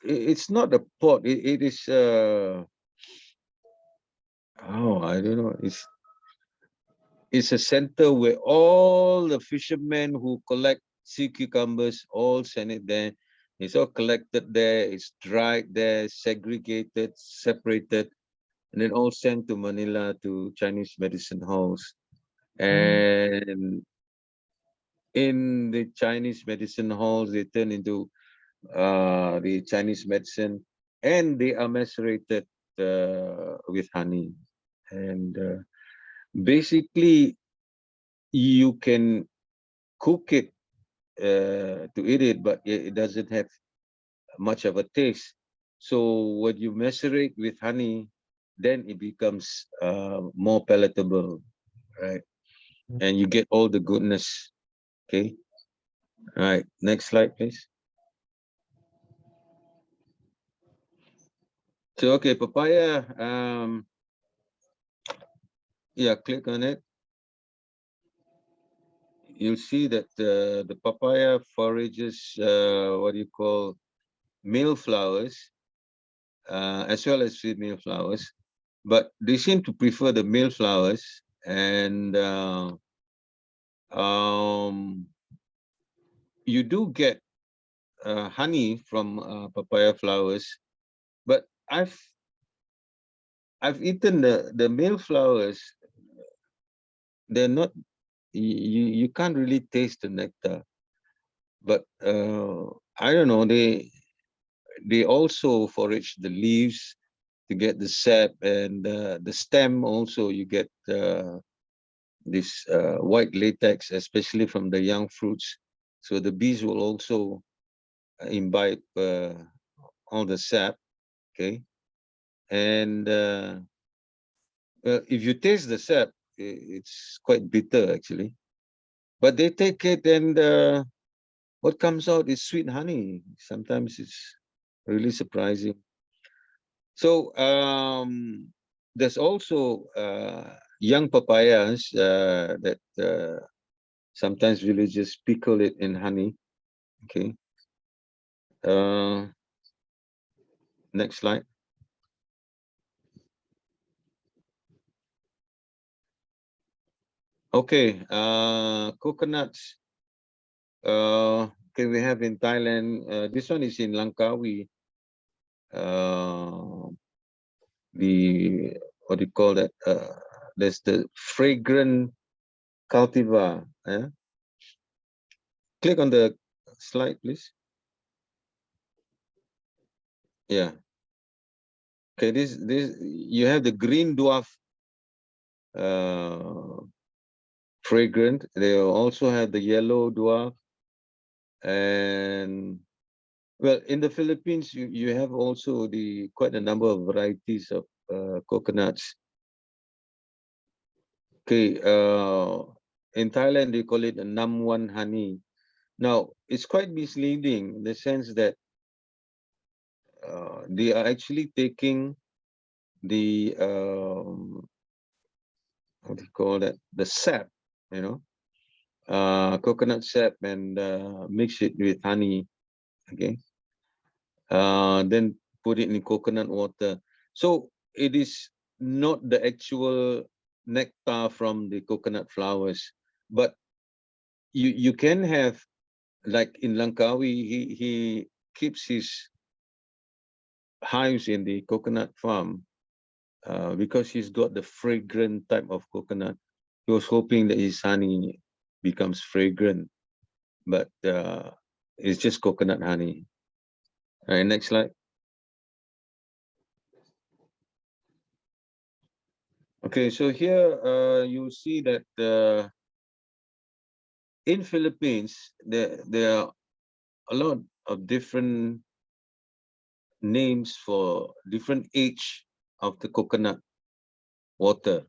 it's not a pot. It is oh, I don't know. It's a center where all the fishermen who collect sea cucumbers all send it there. It's all collected there. It's dried there, segregated, separated, and then all sent to Manila to Chinese medicine halls. Mm. And in the Chinese medicine halls, they turn into the Chinese medicine, and they are macerated with honey. And basically, you can cook it to eat it, but it doesn't have much of a taste. So when you macerate with honey, then it becomes more palatable, right? And you get all the goodness. Okay. All right. Next slide, please. So okay, papaya. Yeah, click on it. You'll see that the papaya forages what do you call male flowers as well as female flowers, but they seem to prefer the male flowers. And you do get honey from papaya flowers, but I've eaten the male flowers. They're not, you can't really taste the nectar, but I don't know, they also forage the leaves to get the sap, and the stem also you get this white latex, especially from the young fruits. So the bees will also imbibe all the sap. Okay. And well, if you taste the sap, it's quite bitter actually. But they take it, and what comes out is sweet honey. Sometimes it's really surprising. So there's also young papayas that sometimes villagers pickle it in honey. Okay. Next slide. Okay. Coconuts. Okay, we have in Thailand. This one is in Langkawi. The what do you call that? There's the fragrant cultivar. Click on the slide, please. Yeah. Okay, this you have the green dwarf fragrant. They also have the yellow dwarf, and well, in the Philippines, you have also the quite a number of varieties of coconuts. Okay, in Thailand they call it a Namwan honey. Now it's quite misleading in the sense that they are actually taking the what do you call that? The sap, you know, coconut sap, and mix it with honey. Okay, then put it in coconut water. So it is not the actual nectar from the coconut flowers, but you can have, like in Langkawi, he keeps his hives in the coconut farm because he's got the fragrant type of coconut. He was hoping that his honey becomes fragrant, but it's just coconut honey. All right, next slide. Okay, so here you see that in Philippines, there are a lot of different names for different age of the coconut water.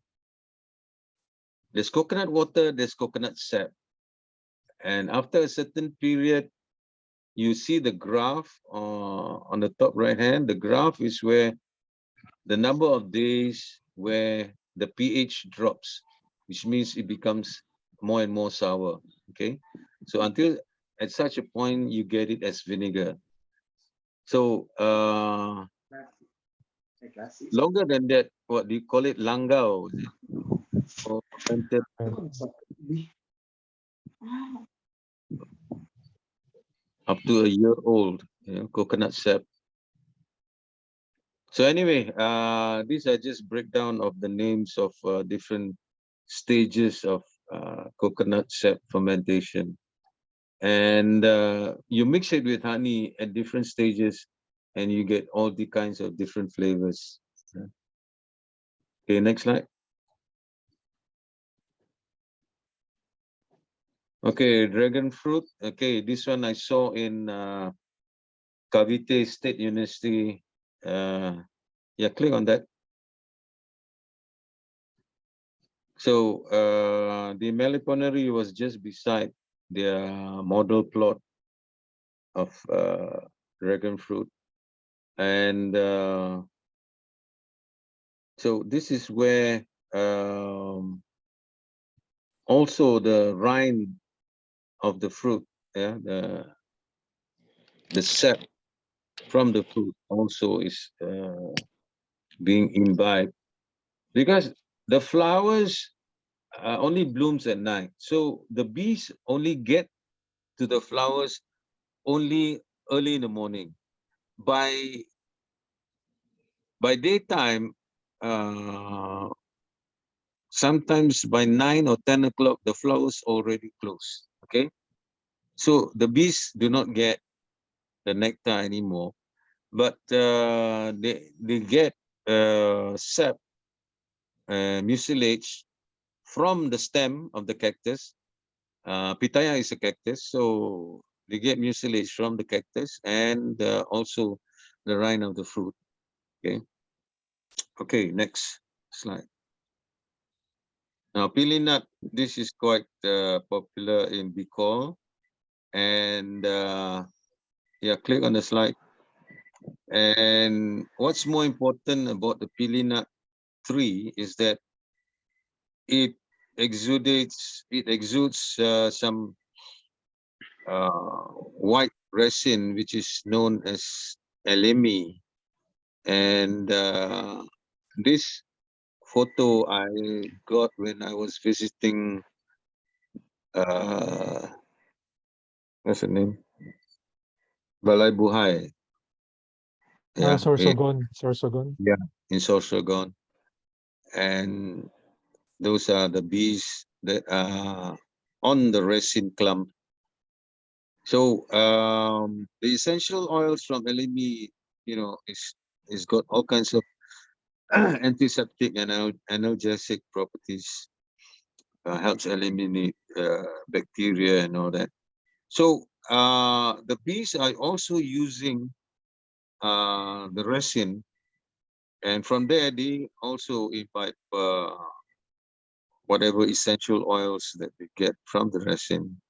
There's coconut water, there's coconut sap. And after a certain period, you see the graph on the top right hand. The graph is where the number of days where the pH drops, which means it becomes more and more sour. Okay, so until at such a point you get it as vinegar. So longer than that, what do you call it? Langao, is it? Or up to a year old, you know, coconut sap. So anyway, these are just breakdown of the names of different stages of coconut sap fermentation. And you mix it with honey at different stages and you get all the kinds of different flavors. Okay, next slide. Okay, dragon fruit. Okay, this one I saw in Cavite State University. Yeah, click on that. So the meliponary was just beside their model plot of dragon fruit. And so this is where also the rind of the fruit, yeah, the sap from the fruit also is being imbibed, because the flowers only blooms at night. So the bees only get to the flowers only early in the morning. By daytime, sometimes by 9 or 10 o'clock, the flowers already close. Okay, so the bees do not get the nectar anymore, but they get sap, mucilage from the stem of the cactus. Pitaya is a cactus, so they get mucilage from the cactus and also the rind of the fruit. Okay. Okay, next slide. Now, pili nut, this is quite popular in Bicol. And yeah, click on the slide. And what's more important about the pili nut tree is that it exudes some white resin, which is known as elemi. And this photo I got when I was visiting, what's the name? Balai Buhay. Yeah, Sorsogon. yeah, in Sorsogon. And those are the bees that are on the resin clump. So the essential oils from elemi, is got all kinds of antiseptic and analgesic properties. Helps eliminate bacteria and all that. So the bees are also using the resin, and from there they also imbibe whatever essential oils that they get from the resin.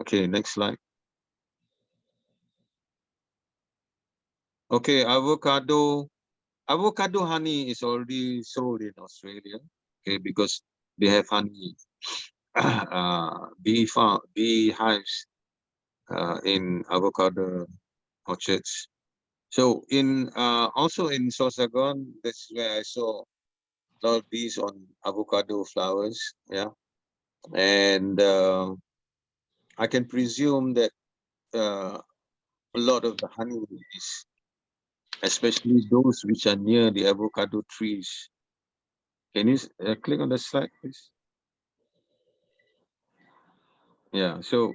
Okay, next slide. Okay, avocado honey is already sold in Australia. Okay, because they have honey bee hives in avocado orchards. So in also in Sorsogon, that's where I saw a lot of bees on avocado flowers. Yeah, and I can presume that a lot of the honey is, especially those which are near the avocado trees. Can you click on the slide, please? Yeah, so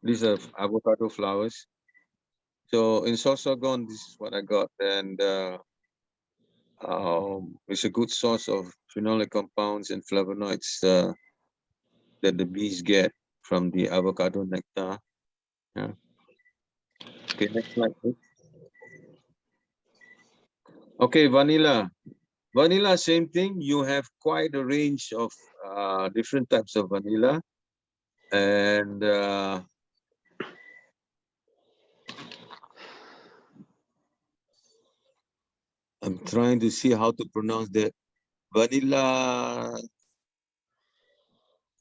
these are avocado flowers. So in Sorsogon, this is what I got, and it's a good source of phenolic compounds and flavonoids that the bees get from the avocado nectar. Yeah. Okay, next slide, please. Okay, vanilla. Vanilla, same thing. You have quite a range of different types of vanilla. And I'm trying to see how to pronounce that. Vanilla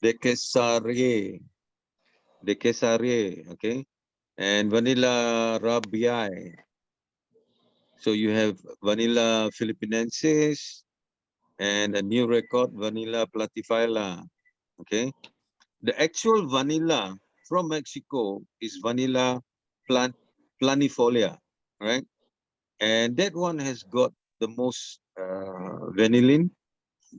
de Quesarie, okay? And vanilla rabiae. So you have vanilla philippinensis and a new record, vanilla platyphylla, okay? The actual vanilla from Mexico is vanilla planifolia, right? and that one has got the most vanillin.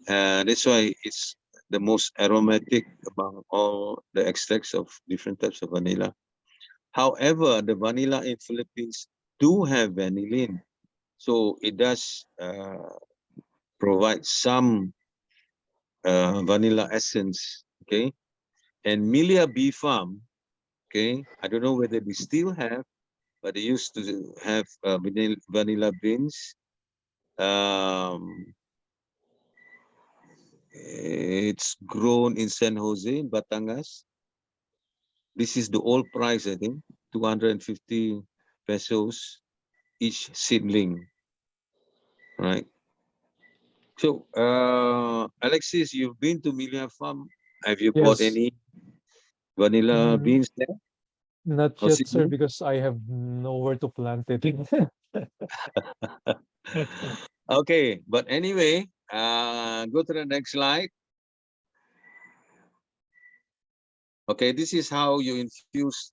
That's why it's the most aromatic among all the extracts of different types of vanilla. However, the vanilla in Philippines do have vanillin, so it does provide some vanilla essence. Okay, and Milia Bee Farm. Okay, I don't know whether they still have, but they used to have vanilla beans. Um, it's grown in San Jose, Batangas. This is the old price, I think, 250 pesos each seedling, right? So, Alexis, you've been to Milia Farm. Have you bought Yes, any vanilla mm, beans there not or yet, sir, seedling? because I have nowhere to plant it. Okay, but anyway, go to the next slide. Okay, this is how you infuse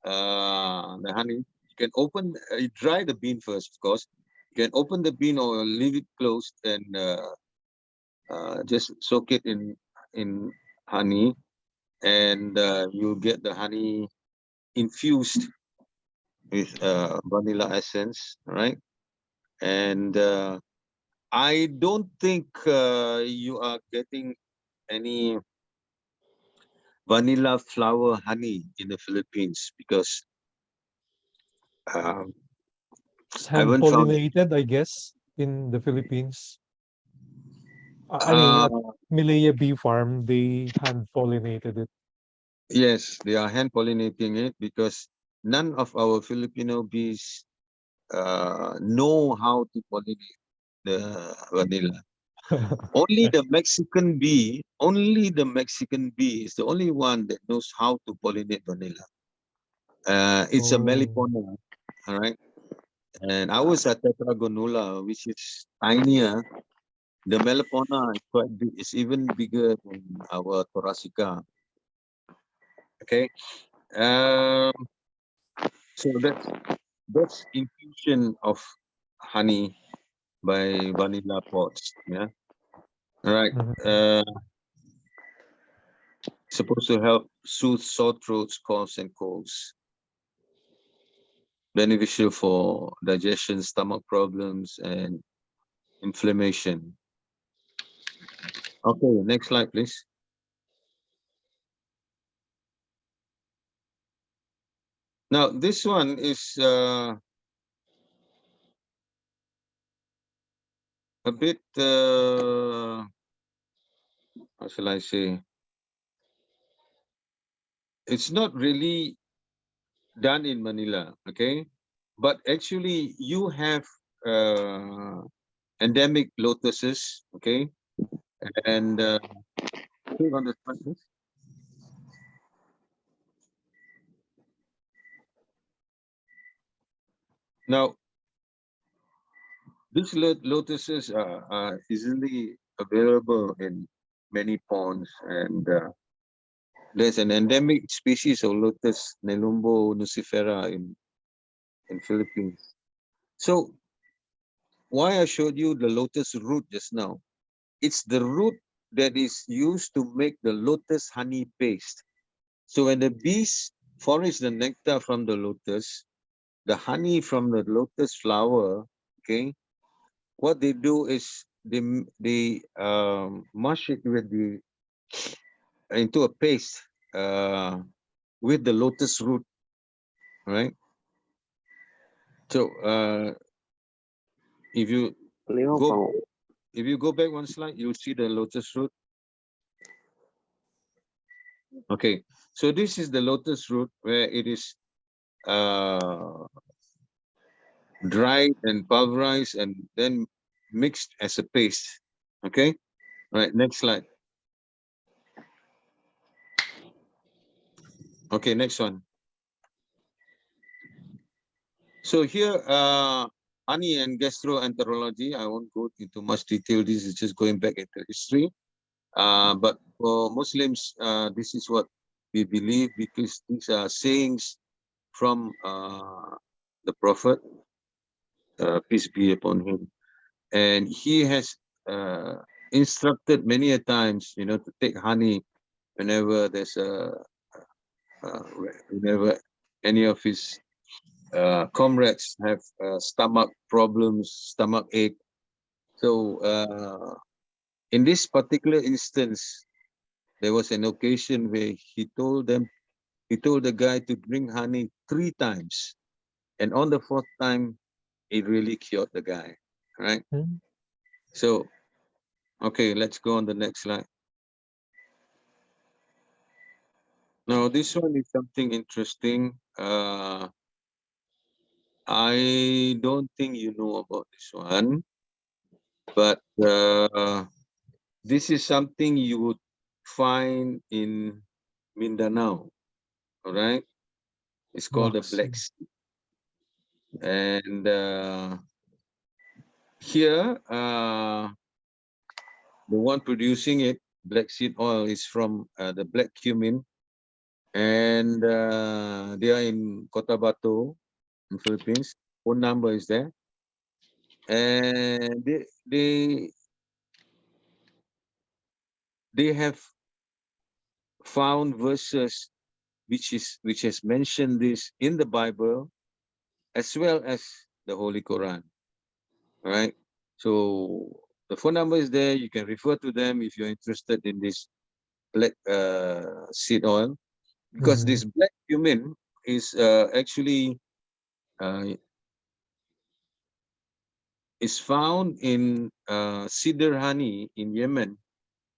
the honey. You can open, you dry the bean first, of course. You can open the bean or leave it closed and just soak it in honey, and you get the honey infused with vanilla essence, right? And I don't think you are getting any vanilla flower honey in the Philippines because um, It's I hand haven't found. pollinated, I guess, in the Philippines. I mean, Uh, at Milea Bee Farm, they hand pollinated it. yes, they are hand pollinating it because none of our Filipino bees know how to pollinate the vanilla. Only the Mexican bee is the only one that knows how to pollinate vanilla. It's a Oh. melipona, all right? And ours are tetragonula, which is tinier. The melipona is quite big. It's even bigger than our thoracica. Okay. Um, so that's infusion of honey by vanilla pots. Yeah. All right. Mhm. Uh, supposed to help soothe sore throats, coughs, and colds. Beneficial for digestion, stomach problems, and inflammation. Okay, next slide, please. Now, this one is a bit, how shall I say? It's not really done in Manila, okay? But actually, you have uh, endemic lotuses, okay? And click on the slide, please. Now, these lotuses are easily available in many ponds, and there's an endemic species of lotus, Nelumbo nucifera, in Philippines. So why I showed you the lotus root just now? It's the root that is used to make the lotus honey paste. So when the bees forage the nectar from the lotus, the honey from the lotus flower, okay, what they do is they mush it with the into a paste uh, with the lotus root, right? So if you go if you go back one slide, you'll see the lotus root. Okay, so this is the lotus root where it is uh, dried and pulverized and then mixed as a paste. Okay, all right, next slide. Okay, next one. So here, honey and gastroenterology, I won't go into much detail. This is just going back into history. But for Muslims, this is what we believe because these are sayings from the Prophet. peace be upon him. And he has instructed many a times, you know, to take honey whenever there's uh, whenever any of his comrades have stomach problems, stomach ache. So in this particular instance, there was an occasion where he told the guy to bring honey 3 times, and on the 4th time, it really cured the guy, right? Mm. So, okay, let's go on the next slide. Now, this one is something interesting. I don't think you know about this one, but this is something you would find in Mindanao, all right? It's called the Black Moxie. Sea. And here, the one producing it, black seed oil, is from the black cumin, and they are in Cotabato, in Philippines. Phone number is there, and they have found verses which has mentioned this in the Bible as well as the Holy Quran. All right. So the phone number is there. You can refer to them if you're interested in this black seed oil, because Mhm. this black cumin is actually uh, is found in cedar honey in Yemen.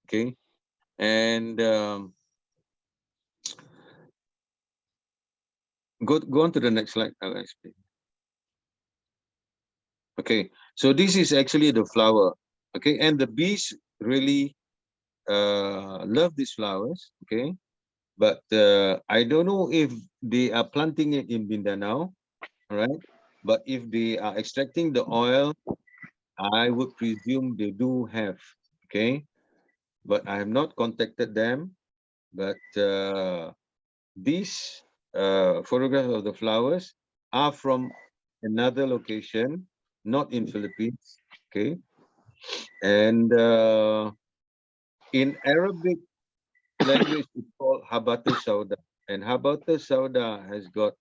Okay, and go on to the next slide. I'll explain. Okay, so this is actually the flower. Okay, and the bees really love these flowers. Okay, but I don't know if they are planting it in Mindanao. All right, but if they are extracting the oil, I would presume they do have. Okay, but I have not contacted them. But these photographs of the flowers are from another location, not in Philippines. Okay, and in Arabic language, it's called Habatu Sauda, and Habatu Sauda has got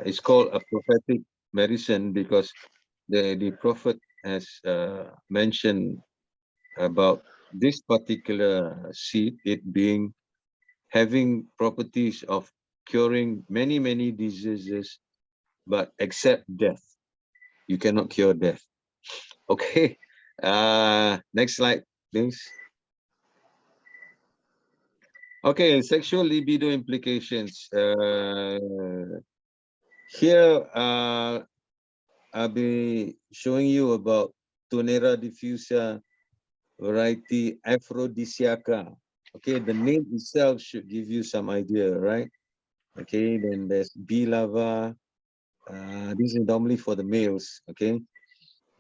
it's called a prophetic medicine because the prophet has mentioned about this particular seed, it being having properties of curing many diseases, but except death. You cannot cure death. Okay. Next slide, please. Okay, sexual libido implications. Here, I'll be showing you about Tonera diffusa variety Aphrodisiaca. Okay, the name itself should give you some idea, right? Okay, then there's bee lava. This is normally for the males, okay?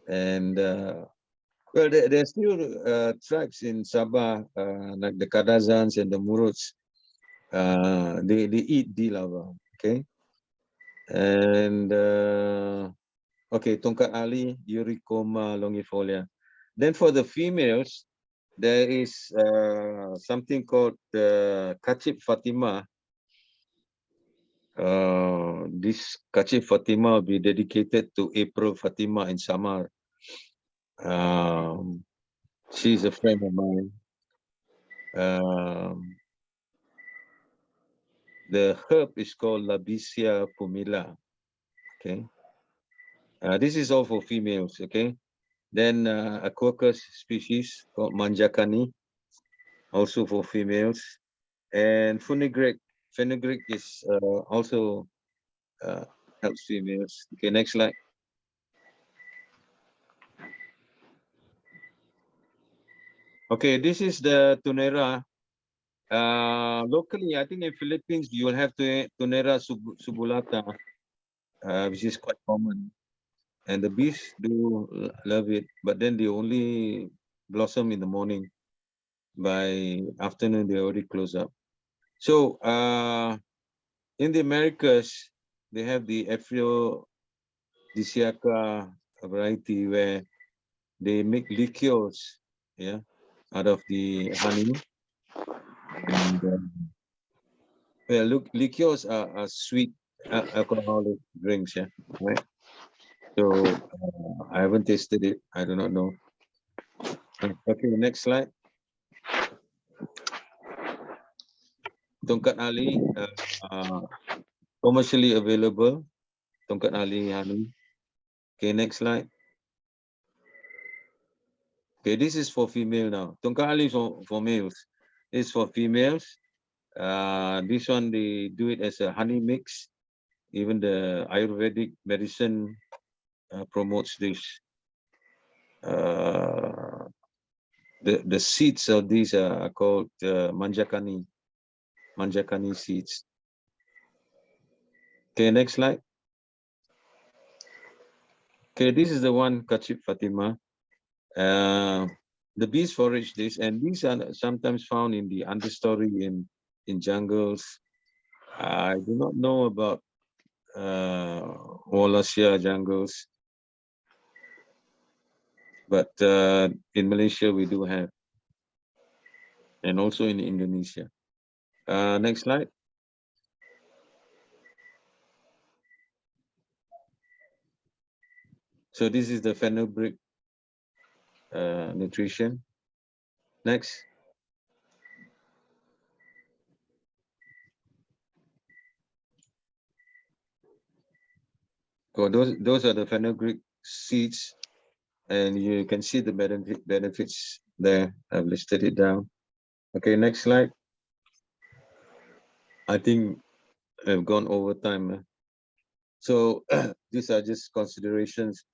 And well, there are still tribes in Sabah, like the Kadazans and the Muruts. They eat bee lava, okay? And okay, Tongkat Ali, Euricoma longifolia. Then for the females, there is something called Kachip Fatima. This Kachip Fatima will be dedicated to April Fatima in Samar. She's a friend of mine. The herb is called Labicia pumila. Okay. This is all for females. Okay. Then a quercus species called Manjakani, also for females. And fenugreek is also helps females. Okay, next slide. Okay, this is the Tunera. Locally, I think in Philippines, you will have Tunera subulata, which is quite common. And the bees do love it, but then they only blossom in the morning. By afternoon, they already close up. So in the Americas, they have the Disiaka variety where they make liqueurs, yeah, out of the honey. And yeah, look, liqueurs are sweet alcoholic drinks, yeah, right? So I haven't tasted it. I do not know. Okay, next slide. Tongkat Ali, commercially available. Tongkat Ali honey. Okay, next slide. Okay, this is for female now. Tongkat Ali is for males. This is for females. This one they do it as a honey mix. Even the Ayurvedic medicine promotes this. The seeds of these are called manjakani seeds. Okay, next slide. Okay, this is the one Kachip Fatima. The bees forage this, and these are sometimes found in the understory in jungles. I do not know about Wallacea jungles, but in Malaysia we do have, and also in Indonesia. Next slide. So this is the fenugreek nutrition. Next. So those are the fenugreek seeds, and you can see the benefits there. I've listed it down. Okay, next slide. I think I've gone over time. So these are just considerations.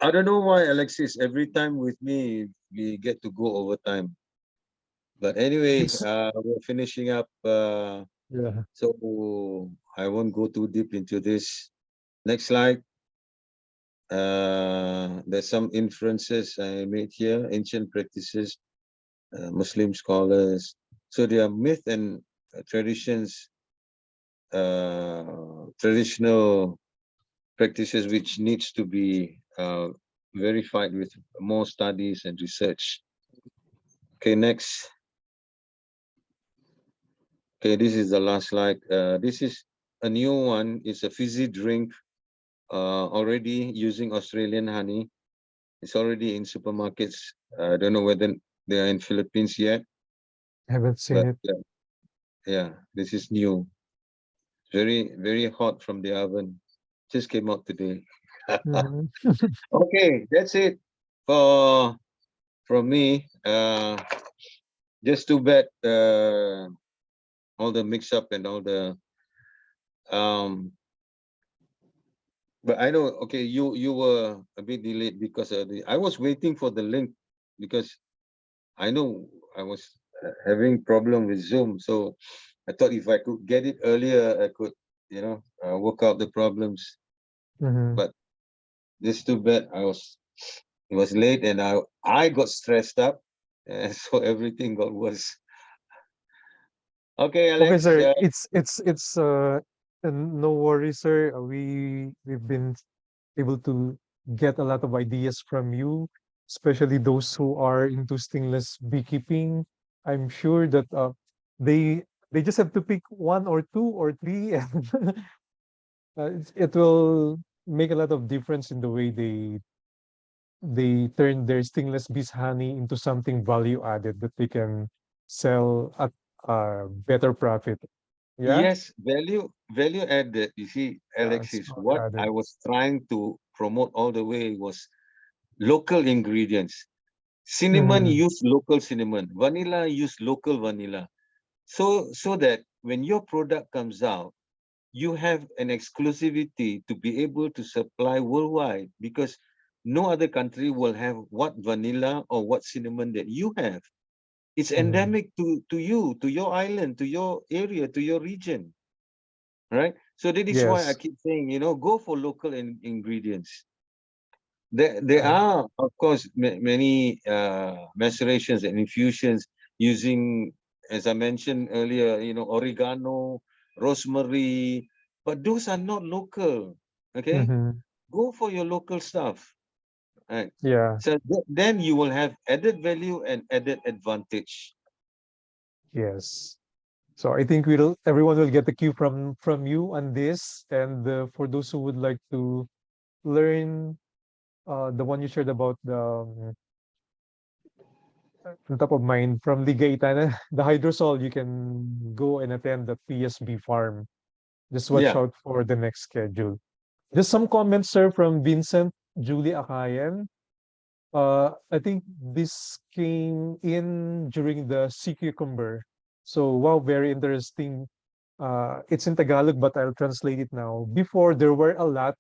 I don't know why, Alexis, every time with me, we get to go over time. But anyway, It's we're finishing up. yeah. So I won't go too deep into this. Next slide. There's some inferences I made here, ancient practices, Muslim scholars. So there are myth and traditions, traditional practices which needs to be verified with more studies and research. Okay, next. Okay, this is the last slide. This is a new one. It's a fizzy drink already using Australian honey. It's already in supermarkets. I don't know whether they are in Philippines yet, Haven't seen but it. yeah, this is new. Very, very hot from the oven. Just came out today. Mhm. Okay, that's it for from me. Just too bad all the mix up and all the um but I know, okay, you were a bit delayed because of the I was waiting for the link because I know I was having problem with Zoom, so I thought if I could get it earlier I could, work out the problems. Mhm. But just too bad it was late, and I got stressed up, and so everything got worse. Okay, Okay, Alex. sir. It's no worries, sir. We've been able to get a lot of ideas from you, especially those who are into stingless beekeeping. I'm sure that they just have to pick one or two or three, and it will make a lot of difference in the way they turn their stingless bees honey into something value added that they can sell at a better profit. Yeah, Yes, value added. You see, it's Alexis, value what I added. was trying to promote all the way was local ingredients. Cinnamon Mhm. use local cinnamon. Vanilla use local vanilla. So that when your product comes out, you have an exclusivity to be able to supply worldwide, because no other country will have what vanilla or what cinnamon that you have. It's Mhm. endemic to you, to your island, to your area, to your region. Right? So that is why I Yes. keep saying, go for local ingredients. There Uh, are, of course, many macerations and infusions using, as I mentioned earlier, oregano, rosemary, but those are not local. Okay, go for your local stuff. Right. Yeah. So then you will have added value and added advantage. Yes. So I think everyone will get the cue from you on this. And for those who would like to learn the one you shared about the from top of mind from Ligaitana, the hydrosol, you can go and attend the PSB farm. Just watch Yeah. out for the next schedule. Just some comments, sir, from Vincent Julie Akayan. I think this came in during the sea cucumber. So wow, very interesting. It's in Tagalog, but I'll translate it now. Before there were a lot,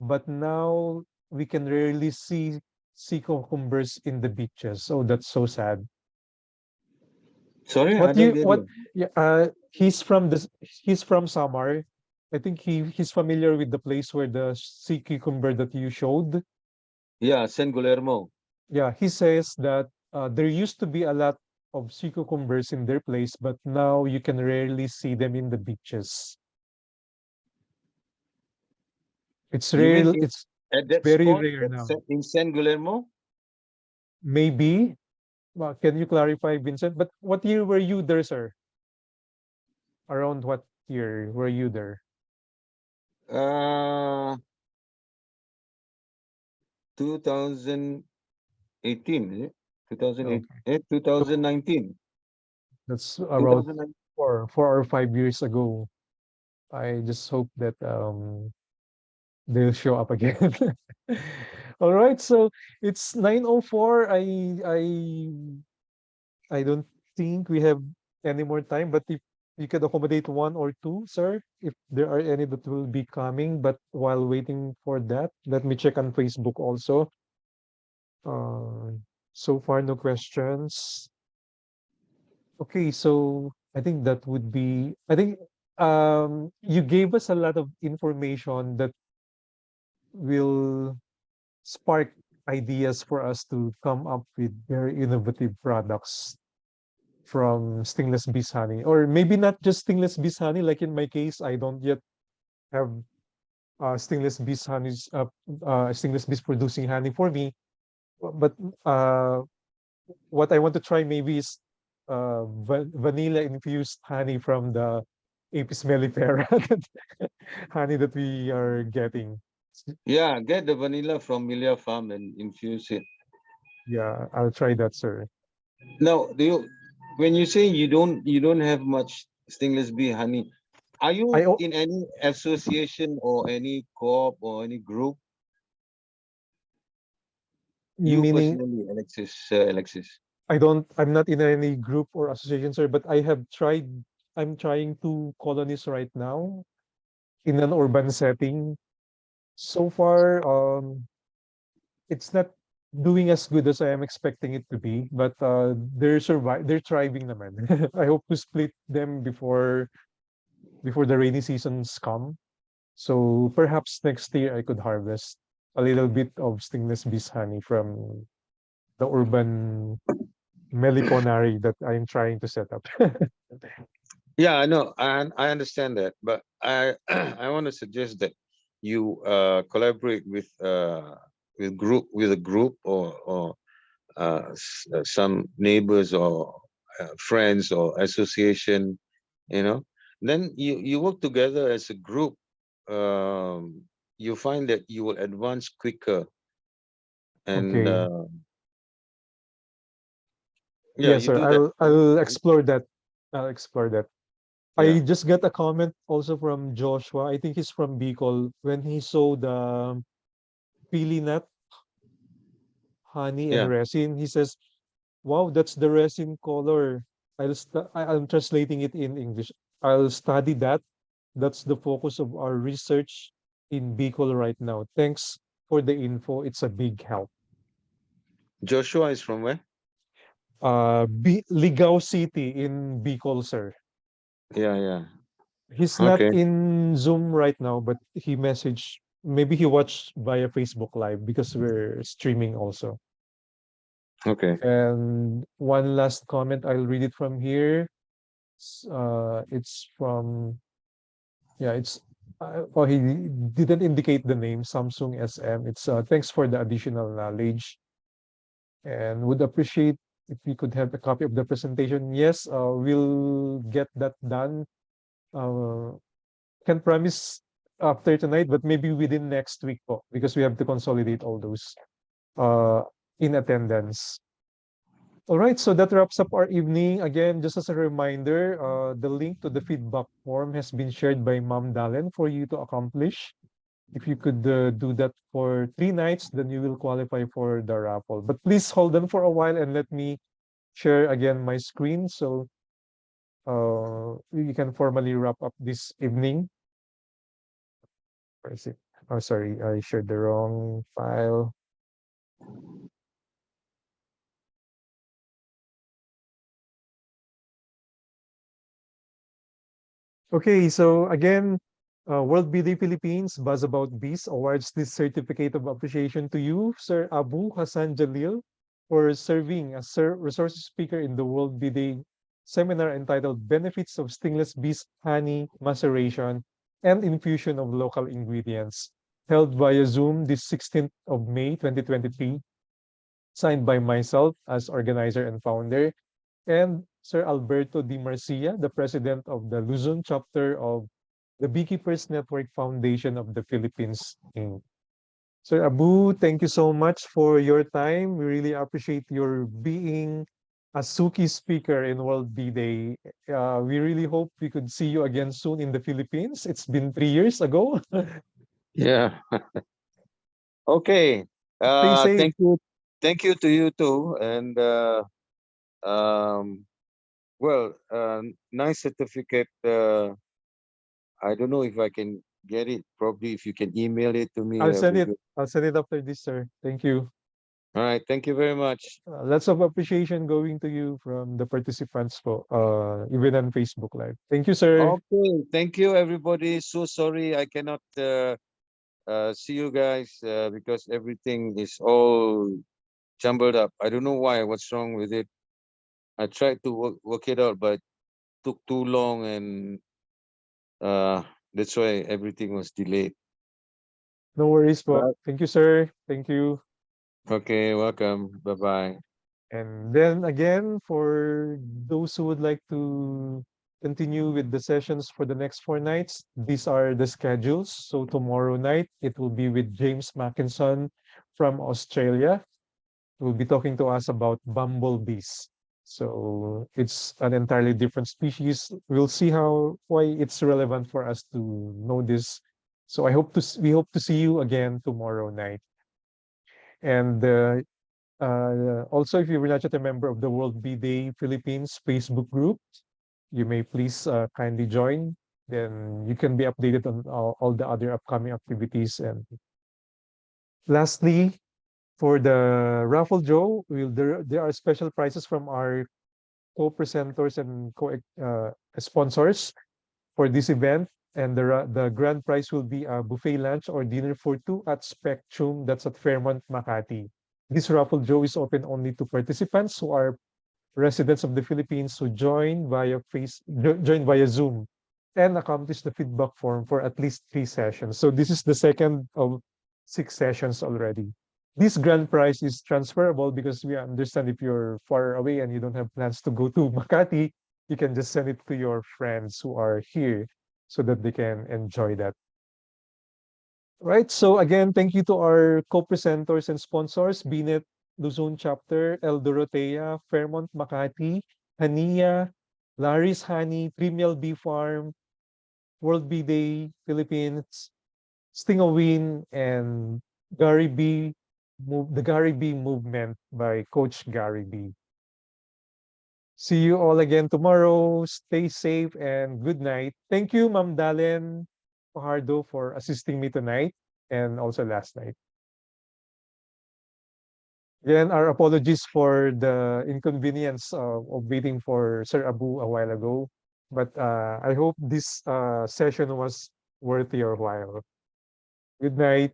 but now we can rarely see sea cucumbers in the beaches. So that's so sad. Sorry, I What don't you get what? you. Yeah, he's from Samar. I think he's familiar with the place where the sea cucumber that you showed. Yeah, San Guillermo. Yeah, he says that there used to be a lot of sea cucumbers in their place, but now you can rarely see them in the beaches. It's You mean real. It's at that very spot rare now. in San Guillermo? Maybe. Well, can you clarify, Vincent? But what year were you there, sir? Around what year were you there? Uh, 2018, is it? 2008, Okay, 2019. that's around 2019. 4 or 5 years ago. I just hope that they'll show up again. All right, so it's 9:04. I don't think we have any more time, but if you could accommodate one or two, sir, if there are any that will be coming, but while waiting for that, let me check on Facebook also. Uh, so far, no questions. Okay, so I think that would be, I think you gave us a lot of information that will spark ideas for us to come up with very innovative products from Stingless Bees Honey. Or maybe not just Stingless Bees Honey, like in my case, I don't yet have Stingless Bees Honey's Stingless Bees producing honey for me. But uh, what I want to try maybe is vanilla infused honey from the Apis mellifera honey that we are getting. Yeah, get the vanilla from Milia Farm and infuse it. Yeah, I'll try that, sir. Now, when you say you don't have much stainless bee honey, are I you o- in any association or any co-op or any group? You Meaning personally, Alexis. I'm not in any group or association, sir, but I'm trying to colonies right now in an urban setting. So far, it's not doing as good as I am expecting it to be, but they're thriving naman. I hope to split them before the rainy seasons come. So perhaps next year I could harvest a little bit of stingless bees honey from the urban meliponary that I'm trying to set up. Yeah, I know, and I understand that, but I I want to suggest that you collaborate with a group or some neighbors or friends or association, you know. Then you work together as a group. You find that you will advance quicker, and Okay. yeah, Yes, you sir. do that. I'll explore that. I'll explore that. I Yeah, just got a comment also from Joshua. I think he's from Bicol when he saw the pili nut, honey, and yeah. resin. He says, "Wow, that's the resin color." I'm translating it in English. I'll study that. That's the focus of our research in Bicol right now. Thanks for the info. It's a big help. Joshua is from where? Ligao City in Bicol, sir. Yeah, yeah. He's not Okay, in Zoom right now, but he messaged. Maybe he watched via Facebook Live because we're streaming also. okay. And one last comment, I'll read it from here. It's from Yeah, it's oh, he didn't indicate the name Samsung SM. It's thanks for the additional knowledge, and would appreciate if we could have a copy of the presentation. Yes, we'll get that done. Uh, can't promise after tonight, but maybe within next week po, because we have to consolidate all those uh, in attendance. All right, so that wraps up our evening. Again, just as a reminder, the link to the feedback form has been shared by Ma'am Dalen for you to accomplish. If you could do that for 3 nights, then you will qualify for the raffle. But please hold on for a while and let me share again my screen so we can formally wrap up this evening. Where is it? Oh, sorry, I shared the wrong file. Okay, so again, World Bee Day Philippines, Buzz About Bees awards this certificate of appreciation to you, Sir Abu Hassan Jalil, for serving as resource speaker in the World Bee Day seminar entitled Benefits of Stingless Bees Honey Maceration and Infusion of Local Ingredients, held via Zoom this 16th of May 2023, signed by myself as organizer and founder, and Sir Alberto Di Marcia, the president of the Luzon chapter of the Beekeepers Network Foundation of the Philippines, Inc. Sir Abu, thank you so much for your time. We really appreciate your being a Suki speaker in World Bee Day. We really hope we could see you again soon in the Philippines. It's been 3 years ago. Yeah. Okay. Stay safe. Thank you. Thank you to you too. And um, well, nice certificate. I don't know if I can get it. Probably if you can email it to me, I'll that'll send be it. good. I'll send it after this, sir. Thank you. All right. Thank you very much. Lots of appreciation going to you from the participants po, even on Facebook Live. Thank you, sir. Okay. Thank you, everybody. So sorry I cannot see you guys because everything is all jumbled up. I don't know why. What's wrong with it? I tried to work it out, but took too long, and uh, that's why everything was delayed. No worries po. Right. Thank you, sir. Thank you. Okay, welcome. Bye bye. And then again, for those who would like to continue with the sessions for the next 4 nights, these are the schedules. So tomorrow night, it will be with James Mackinson from Australia. He will be talking to us about bumblebees. So it's an entirely different species. We'll see why it's relevant for us to know this. So we hope to see you again tomorrow night. And also, if you're not yet a member of the World Bee Day Philippines Facebook group, you may please kindly join. Then you can be updated on all the other upcoming activities. And lastly, for the raffle draw, there are special prizes from our co-presenters and co-sponsors for this event. And the grand prize will be a buffet lunch or dinner for two at Spectrum. That's at Fairmont, Makati. This raffle draw is open only to participants who are residents of the Philippines who join via Zoom and accomplish the feedback form for at least 3 sessions. So this is the second of 6 sessions already. This grand prize is transferable because we understand if you're far away and you don't have plans to go to Makati, you can just send it to your friends who are here so that they can enjoy that. Right. So again, thank you to our co-presenters and sponsors, Binet Luzon Chapter, El Dorotea, Fairmont Makati, Hania, Larry's Honey, Premial Bee Farm, World Bee Day, Philippines, Stingawin, and the Gary Bee Movement by Coach Gary Bee. See you all again tomorrow. Stay safe and good night. Thank you, Ma'am Dalen Fajardo, for assisting me tonight and also last night. Again, our apologies for the inconvenience of waiting for Sir Abu a while ago. But I hope this session was worth your while. Good night.